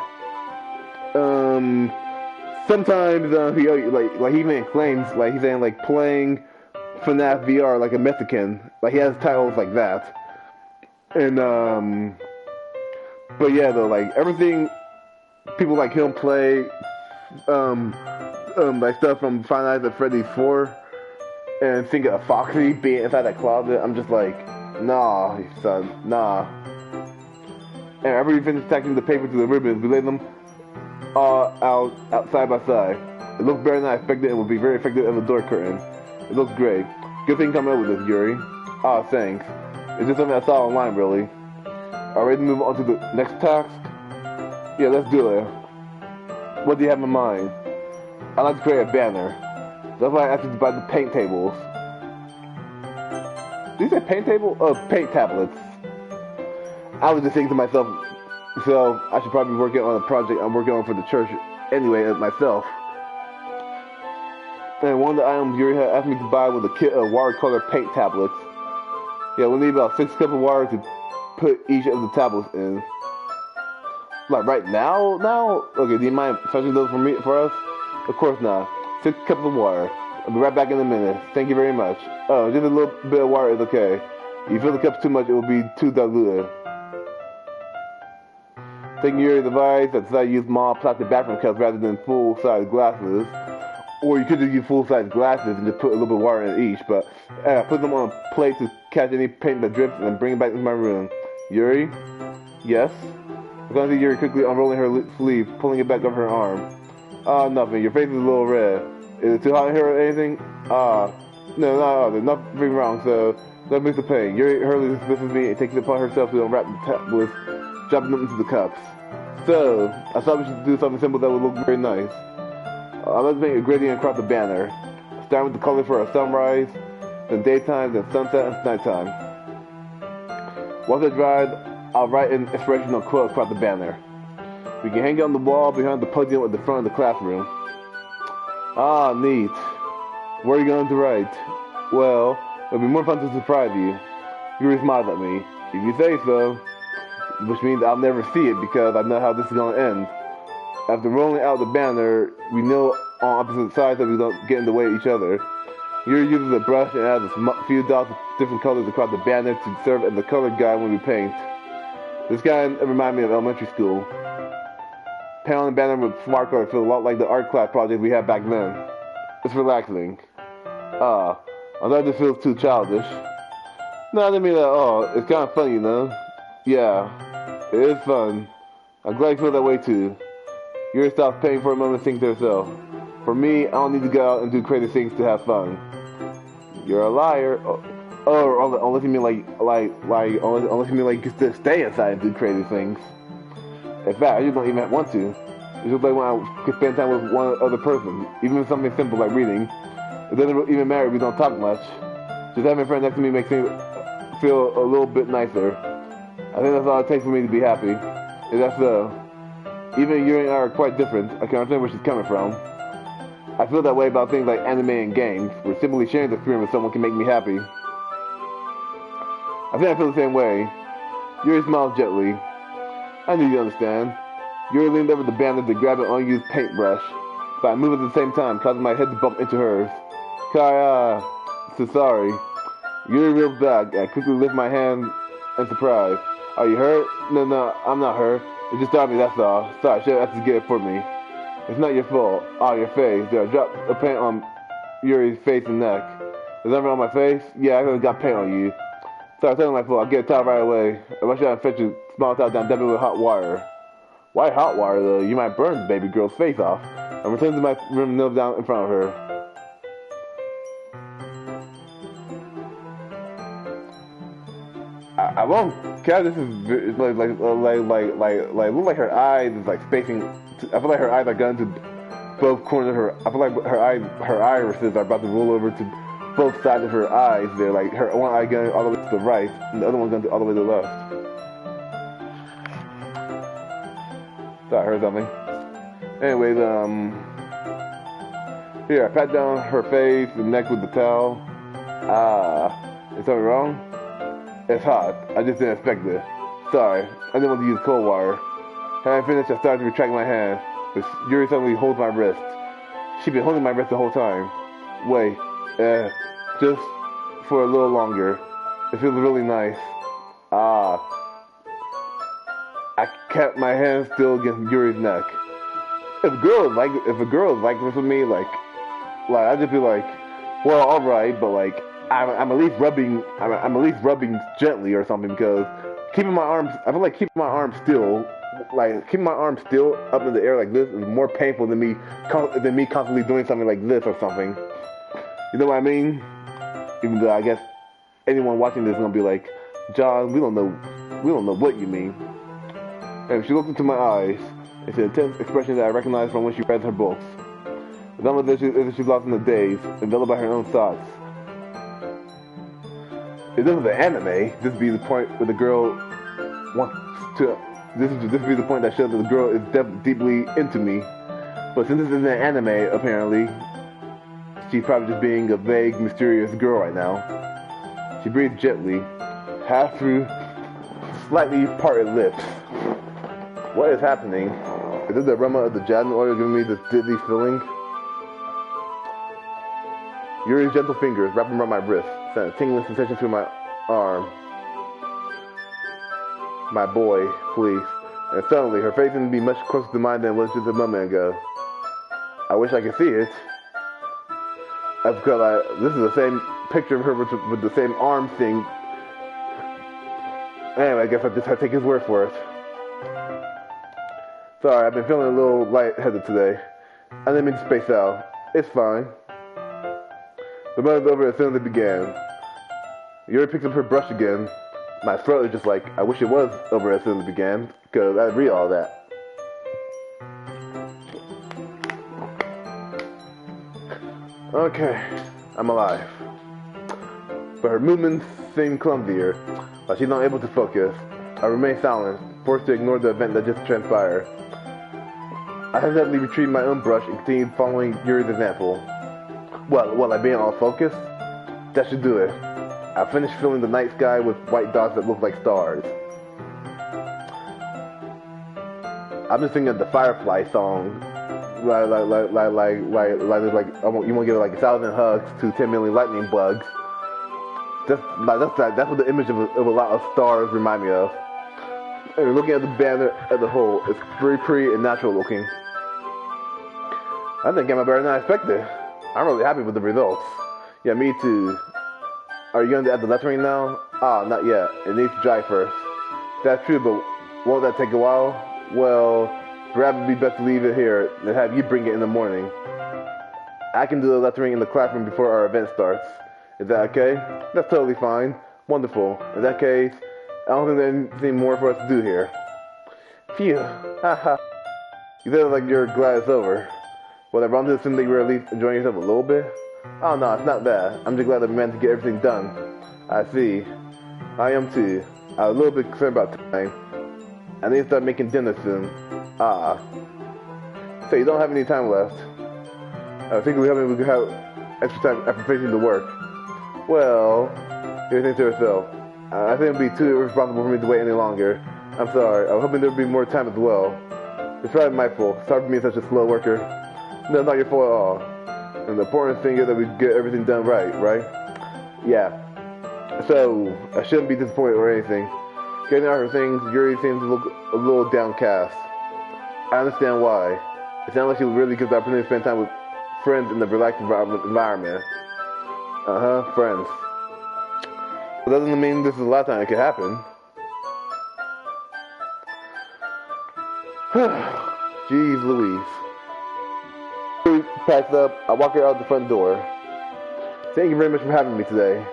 Sometimes he even claims he's saying playing FNAF VR like a Mexican. Like he has titles like that. And but yeah though, everything people like him play like stuff from Five Nights at Freddy's 4 and think of Foxy being inside that closet, I'm just like, nah, son, nah. And after we finish attaching the paper to the ribbons, we lay them all out side by side. It looked better than I expected and would be very effective as a door curtain. It looks great. Good thing coming up with this, Yuri. Ah, thanks. It's just something I saw online, really. Are we ready to move on to the next task? Yeah, let's do it. What do you have in mind? I'd like to create a banner. That's why I asked you to buy the paint tables. Did you say paint table? Oh, paint tablets. I was just thinking to myself, so I should probably be working on a project I'm working on for the church anyway myself. And one of the items Yuri had asked me to buy was a kit of watercolor paint tablets. Yeah, we'll need about 6 cups of water to put each of the tablets in. Like right now? Okay, do you mind fetching those for us? Of course not. 6 cups of water. I'll be right back in a minute. Thank you very much. Oh, just a little bit of water is okay. If you fill the cups too much, it will be too diluted. Taking Yuri's advice, I decided to use small plastic bathroom cups rather than full-size glasses. Or you could just use full-size glasses and just put a little bit of water in each. But put them on a plate to catch any paint that drips and bring it back into my room. Yuri? Yes? I can see Yuri quickly unrolling her sleeve, pulling it back over her arm. Nothing. Your face is a little red. Is it too hot in here or anything? No, there's nothing wrong, so don't miss the pain. Yuri hurriedly dismisses me and takes it upon herself to unwrap the tablets, dropping them into the cups. So, I thought we should do something simple that would look very nice. I'd like to make a gradient across the banner, starting with the color for a sunrise, then daytime, then sunset, and nighttime. Once it's dried, I'll write an inspirational quote across the banner. We can hang it on the wall behind the podium at the front of the classroom. Ah, neat. What are you going to write? Well, it'll be more fun to surprise you. Yuri smiled at me. If you say so. Which means I'll never see it because I know how this is going to end. After rolling out the banner, we know on opposite sides that we don't get in the way of each other. Yuri uses a brush and adds a few dots of different colors across the banner to serve as a color guide when we paint. This guy reminded me of elementary school. Paint on the banner with smart color feels a lot like the art class project we had back then. It's relaxing. I thought this feels too childish. No, I didn't mean that at all. It's kind of funny, you know? Yeah, it is fun. I'm glad you feel that way too. Yuri stops painting for a moment to think to herself. For me, I don't need to go out and do crazy things to have fun. You're a liar. Unless you mean unless you mean like you can stay inside and do crazy things. In fact, I just don't even want to. It's just like when I can spend time with one other person, even with something simple like reading. It doesn't even matter if we don't talk much. Just having a friend next to me makes things feel a little bit nicer. I think that's all it takes for me to be happy. Is that so? Even Yuri and I are quite different. I can understand where she's coming from. I feel that way about things like anime and games, where simply sharing the screen with someone can make me happy. I think I feel the same way. Yuri smiles gently. I knew you'd understand. Yuri leaned over the banner to grab an unused paintbrush, but I moved at the same time, causing my head to bump into hers. Kaya, so sorry. Yuri reels back. I quickly lift my hand in surprise. Are you hurt? No, I'm not hurt. It just started me, that's all. Sorry, should have to get it for me. It's not your fault. Oh, your face. There, I dropped a paint on Yuri's face and neck. Is that on my face? Yeah, I got paint on you. Sorry, it's not my fault. I'll get a towel right away. I wish I had fetched a small towel down, dab it with hot water. Why hot water, though? You might burn the baby girl's face off. I returned to my room and knelt down in front of her. I won't care. This is like look like her eyes is like spacing. I feel like her eyes are going to both corners of her. I feel like her irises are about to roll over to both sides of her eyes. They're like her one eye going all the way to the right, and the other one going all the way to the left. Thought I heard something. Anyways, here I pat down her face and neck with the towel. Is something wrong? It's hot. I just didn't expect it. Sorry. I didn't want to use cold water. When I finished, I started to retract my hand, but Yuri suddenly holds my wrist. She'd been holding my wrist the whole time. Wait. Just for a little longer. It feels really nice. I kept my hand still against Yuri's neck. If a girl is like this with me, like I'd just be like, well, alright, but like, I'm at least rubbing gently or something, because I feel like keeping my arms still like keeping my arm still up in the air like this is more painful than me constantly doing something like this or something. You know what I mean? Even though I guess anyone watching this is gonna be like, John, we don't know what you mean. And she looked into my eyes. It's an intense expression that I recognize from when she read her books. It's almost as if she's lost in the daze, enveloped by her own thoughts. If this was an anime, this would be the point where the girl wants to. This would be the point that shows that the girl is deeply into me. But since this isn't an anime, apparently, she's probably just being a vague, mysterious girl right now. She breathed gently, half through slightly parted lips. What is happening? Is this the aroma of the jasmine oil giving me this dizzy feeling? Yuri's gentle fingers wrapping around my wrist, sent a tingling sensation through my arm. My boy, please. And suddenly, her face seemed to be much closer to mine than it was just a moment ago. I wish I could see it. That's because this is the same picture of her with the same arm thing. Anyway, I guess I just have to take his word for it. Sorry, I've been feeling a little lightheaded today. I didn't mean to space out. It's fine. The moment was over as soon as it began. Yuri picks up her brush again. My throat is just like, I wish it was over as soon as it began, because I'd read all that. Okay, I'm alive. But her movements seem clumsier, like she's not able to focus. I remain silent, forced to ignore the event that just transpired. I hesitantly retrieved my own brush and continued following Yuri's example. What, like being all focused? That should do it. I finished filling the night sky with white dots that look like stars. I'm just thinking of the Firefly song. You want to get like 1,000 hugs to 10 million lightning bugs. That's what the image of a lot of stars remind me of. And looking at the banner as a whole, it's very pretty and natural looking. I think it came out better than I expected. I'm really happy with the results. Yeah, me too. Are you going to add the lettering now? Ah, not yet. It needs to dry first. That's true, but won't that take a while? Well, perhaps it'd be best to leave it here and have you bring it in the morning. I can do the lettering in the classroom before our event starts. Is that okay? That's totally fine. Wonderful. In that case, I don't think there's anything more for us to do here. Phew. Haha. You said it like you're glad it's over. Well, I wanted to assume that you were at least enjoying yourself a little bit. Oh no, it's not bad. I'm just glad that we managed to get everything done. I see. I am too. I was a little bit concerned about time. I need to start making dinner soon. Ah. So you don't have any time left. I think we could have extra time after finishing the work. Well, you think to yourself. I think it would be too irresponsible for me to wait any longer. I'm sorry. I was hoping there would be more time as well. It's probably my fault. Sorry for being such a slow worker. No, it's not your fault at all. And the important thing is that we get everything done right? Yeah. So, I shouldn't be disappointed or anything. Getting out her things, Yuri seems to look a little downcast. I understand why. It sounds like she really gives the opportunity to spend time with friends in the relaxed environment. Friends. But that doesn't mean this is the last time it could happen. Jeez Louise. Yuri packs up, I walk her out the front door. Thank you very much for having me today.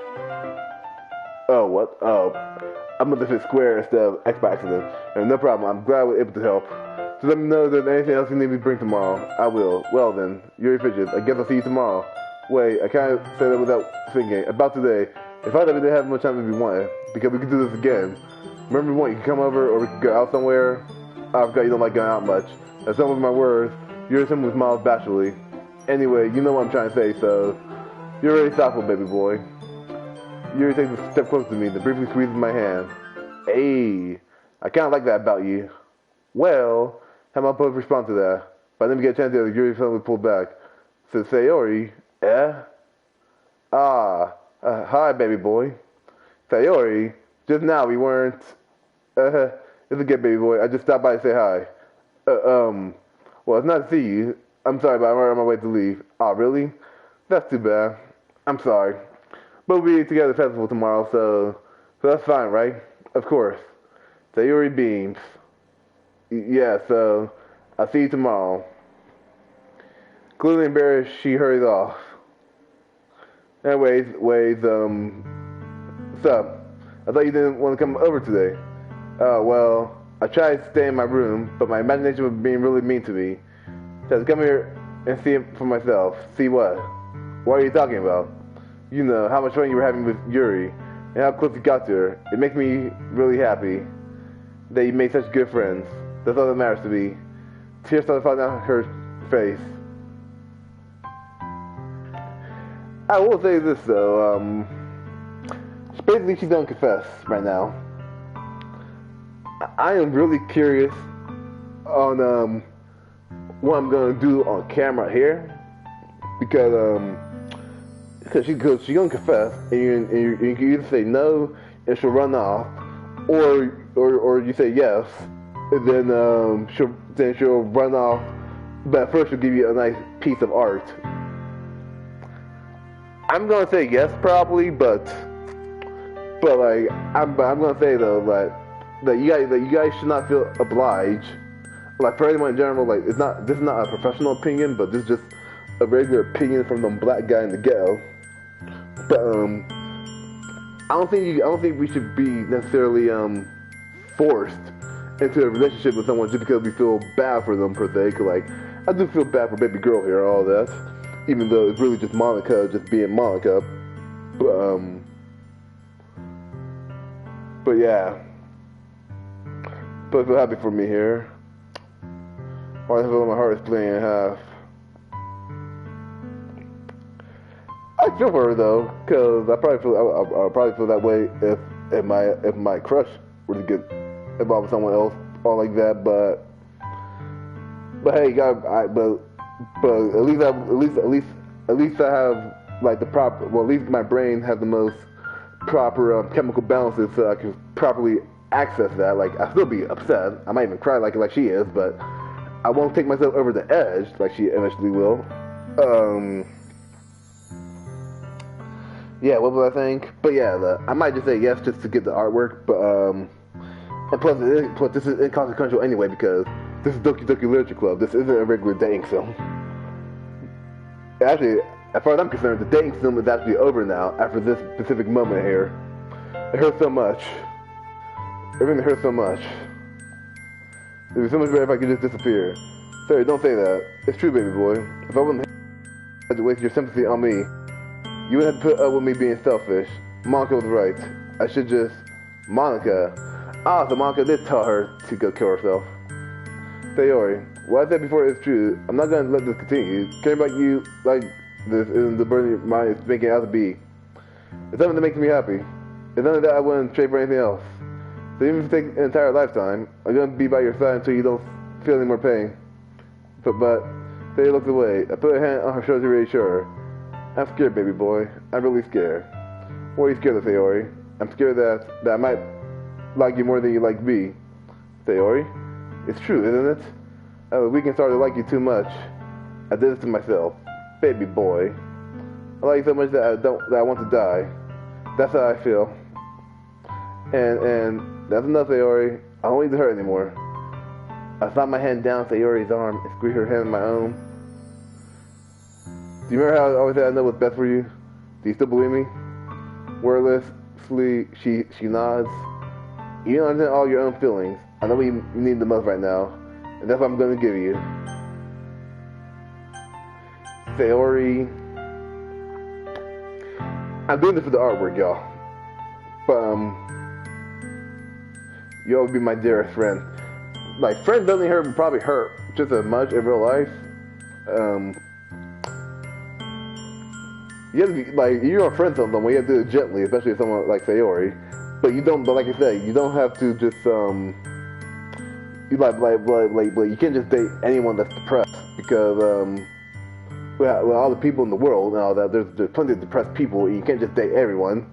Oh, what? Oh, I'm gonna fit square instead of X by accident. And no problem, I'm glad we're able to help. So let me know if there's anything else you need me to bring tomorrow. I will. Well then, Yuri Fidget, I guess I'll see you tomorrow. Wait, I can't say that without thinking. About today, if I didn't have much time if you wanted, because we could do this again. Remember if you want, you can come over or we can go out somewhere. I forgot you don't like going out much. That's some of my words. Yuri simply smiles bashfully. Anyway, you know what I'm trying to say, so you're really thoughtful, baby boy. Yuri takes a step closer to me, then briefly squeezes my hand. Hey, I kind of like that about you. Well, how am I supposed to respond to that? But I didn't get a chance to Yuri suddenly pulled back. Said, Sayori, hi, baby boy. Sayori, just now we weren't, it's okay, baby boy. I just stopped by to say hi. Well, it's not to see you. I'm sorry, but I'm on my way to leave. Oh, really? That's too bad. I'm sorry. But we'll be together at the festival tomorrow, so that's fine, right? Of course. Sayori beams. Yeah, so I'll see you tomorrow. Clearly embarrassed, she hurries off. Anyways, so I thought you didn't want to come over today. Well, I tried to stay in my room, but my imagination was being really mean to me. So I had to come here and see it for myself. See what? What are you talking about? You know, how much fun you were having with Yuri, and how close you got to her. It makes me really happy that you made such good friends. That's all that matters to me. Tears started falling down her face. I will say this though, basically she's gonna confess right now. I am really curious on what I'm gonna do on camera here, because she's gonna confess, and you can either say no and she'll run off, or you say yes, and then she'll run off, but first she'll give you a nice piece of art. I'm gonna say yes probably, but like I'm gonna say though that you guys should not feel obliged. Like for anyone in general, like this is not a professional opinion, but this is just a regular opinion from the black guy in the ghetto. But I don't think we should be necessarily forced into a relationship with someone just because we feel bad for them per se. Cause like I do feel bad for baby girl here and all that, even though it's really just Monica just being Monica. But yeah. But I feel happy for me here. I feel like my heart is playing in half. I feel for her though, cause I probably feel that way if my crush were to get involved with someone else or like that. But hey, at least I have like the proper. Well, at least my brain has the most proper chemical balances, so I can properly access that. Like I still be upset. I might even cry like she is, but I won't take myself over the edge like she eventually will. Yeah, what was I think? But yeah, I might just say yes just to get the artwork. But and plus this is inconsequential anyway because this is Doki Doki Literature Club. This isn't a regular dating film. Actually, as far as I'm concerned, the dating film is actually over now after this specific moment here. It hurts so much. Everything hurts so much. It'd be so much better if I could just disappear. Sorry, don't say that. It's true, baby boy. If I wouldn't have to waste your sympathy on me, you wouldn't have to put up with me being selfish. Monica was right. I should just... Monica? Ah, so Monica did tell her to go kill herself. Sayori, what I said before is true. I'm not gonna let this continue. Caring about you like this isn't the burden of mine is making it out to be. It's something that makes me happy. It's something that I wouldn't trade for anything else. So even if it takes an entire lifetime, I'm gonna be by your side until you don't feel any more pain. But Sayori looked away. I put a hand on her shoulder to reassure her. I'm scared, baby boy. I'm really scared. What are you scared of, Sayori? I'm scared that I might like you more than you like me. Sayori? It's true, isn't it? The weekend started to like you too much. I did this to myself. Baby boy. I like you so much that I want to die. That's how I feel. And that's enough, Sayori. I don't need to hurt anymore. I slapped my hand down Sayori's arm and squeezed her hand in my own. Do you remember how I always said I know what's best for you? Do you still believe me? Wordlessly, she nods. You don't understand all your own feelings. I know what you need the most right now, and that's what I'm going to give you. Sayori. I'm doing this for the artwork, y'all. But, you always be my dearest friend. Like, friends doesn't hurt, probably hurt just as much in real life. You have to be, like, you're gonna friend someone, you have to do it gently, especially if someone like Sayori. But like I said, you don't have to just, you can't just date anyone that's depressed, because, with all the people in the world and all that, there's plenty of depressed people, and you can't just date everyone.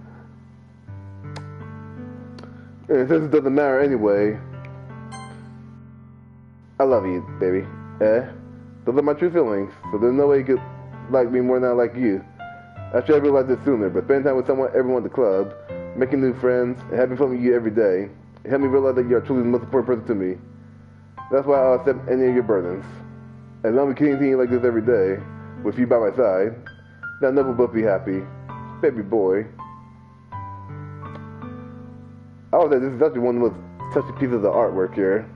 And since it doesn't matter anyway, I love you, baby. Those are my true feelings, so there's no way you could like me more than I like you. I should have realized this sooner, but spending time with everyone at the club, making new friends, and having fun with you every day, it helped me realize that you are truly the most important person to me. That's why I'll accept any of your burdens. As long as we continue like this every day, with you by my side, then we'll both be happy. Baby boy. I would say this is actually one of the most touching pieces of the artwork here.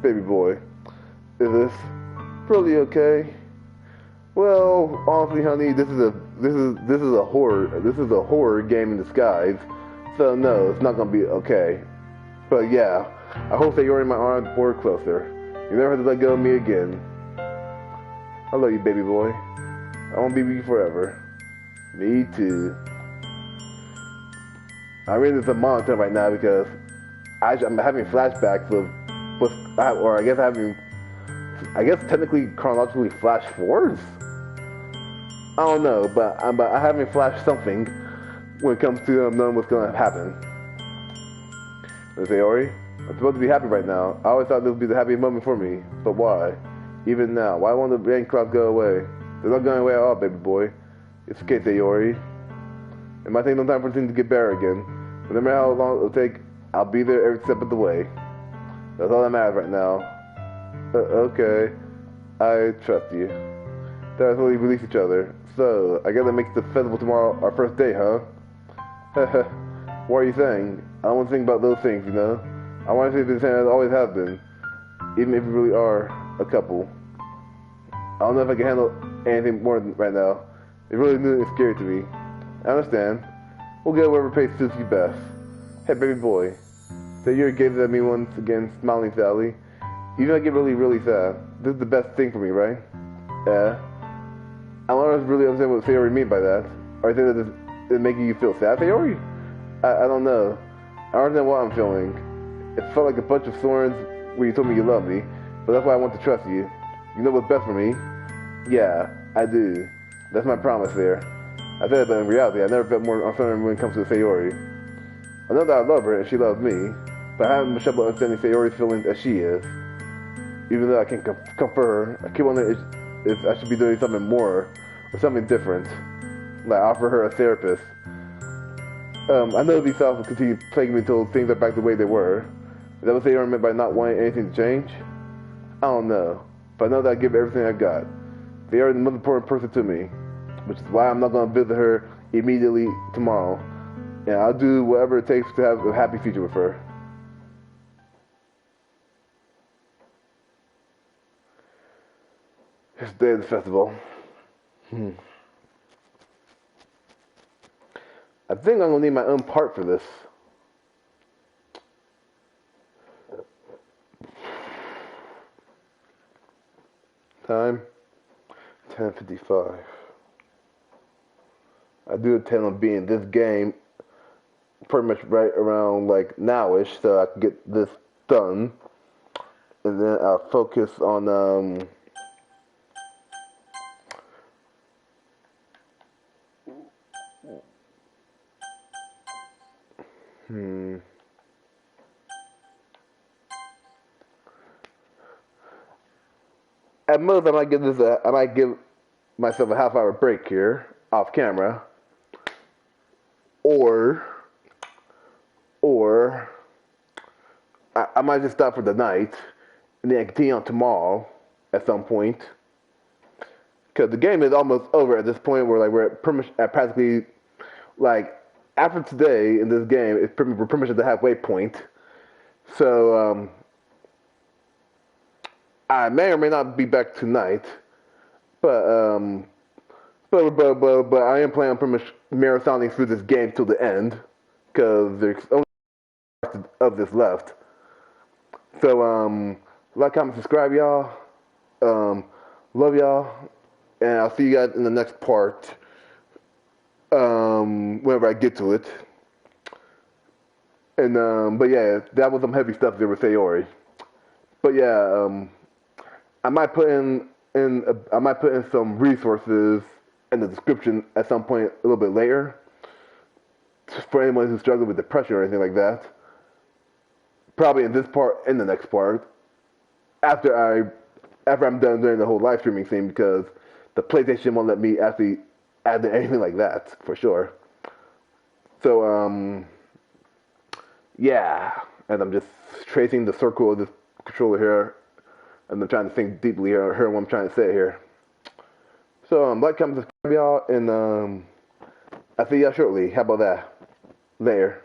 Baby boy. Is this really okay? Well, honestly, honey, this is a horror game in disguise. So no, it's not gonna be okay. But yeah, I hope that you're in my arms more closer. You never have to let go of me again. I love you, baby boy. I want to be with you forever. Me too. I'm reading this a monotone right now because I'm having flashbacks of what's, or I guess technically chronologically flash forwards. I don't know, but I haven't flashed something when it comes to knowing what's gonna happen. Sayori, I'm supposed to be happy right now. I always thought this would be the happiest moment for me, but why? Even now, why won't the rain clouds go away? They're not going away at all, baby boy. It's okay, Sayori. It might take some time for things to get better again. But no matter how long it'll take, I'll be there every step of the way. That's all that matters right now. Okay. I trust you. That's when we release each other. So, I gotta make the festival tomorrow our first day, huh? What are you saying? I don't want to think about those things, you know? I want to stay the same as I always have been. Even if we really are a couple. I don't know if I can handle anything more right now. It's really new and scary to me. I understand. We'll get whatever pace suits you best. Hey, baby boy. So you're gazing at me once again, smiling sadly. Even if I get really, really sad, this is the best thing for me, right? Yeah. I don't really understand what Sayori mean by that. Are you saying that this is making you feel sad, Sayori? I don't know. I don't understand what I'm feeling. It felt like a bunch of thorns when you told me you love me, but that's why I want to trust you. You know what's best for me? Yeah, I do. That's my promise there. I said it, but in reality, I never felt more uncertain when it comes to Sayori. I know that I love her and she loves me, but I haven't much trouble understanding Sayori's feelings as she is. Even though I can comfort her, I keep wondering if I should be doing something more or something different, like offer her a therapist. I know these thoughts will continue plaguing me until things are back the way they were. Is that what Sayori meant by not wanting anything to change? I don't know, but I know that I give everything I got. Sayori is the most important person to me, which is why I'm not going to visit her immediately tomorrow. And I'll do whatever it takes to have a happy future with her. It's the day of the festival. I think I'm going to need my own part for this. Time 10:55. I do intend on being this game pretty much right around like nowish, so I can get this done, and then I'll focus on At most, I might give myself a half-hour break here, off camera, or I might just stop for the night, and then continue on tomorrow at some point. Because the game is almost over at this point, where like we're pretty much at practically like after today in this game, we're pretty much at the halfway point. So I may or may not be back tonight, but I am planning on pretty much marathoning through this game till the end, because there's only of this left. So like, comment, subscribe, y'all. Love y'all, and I'll see you guys in the next part. Whenever I get to it. And but yeah, that was some heavy stuff there with Sayori. But yeah, I might put in some resources in the description at some point a little bit later for anyone who's struggling with depression or anything like that. Probably in this part, in the next part, after I'm done doing the whole live streaming thing, because the PlayStation won't let me actually add anything like that for sure. So Yeah, and I'm just tracing the circle of this controller here, and I'm trying to think deeply here what I'm trying to say here. So, like, comment, subscribe, y'all, and I'll see y'all shortly. How about that? Later.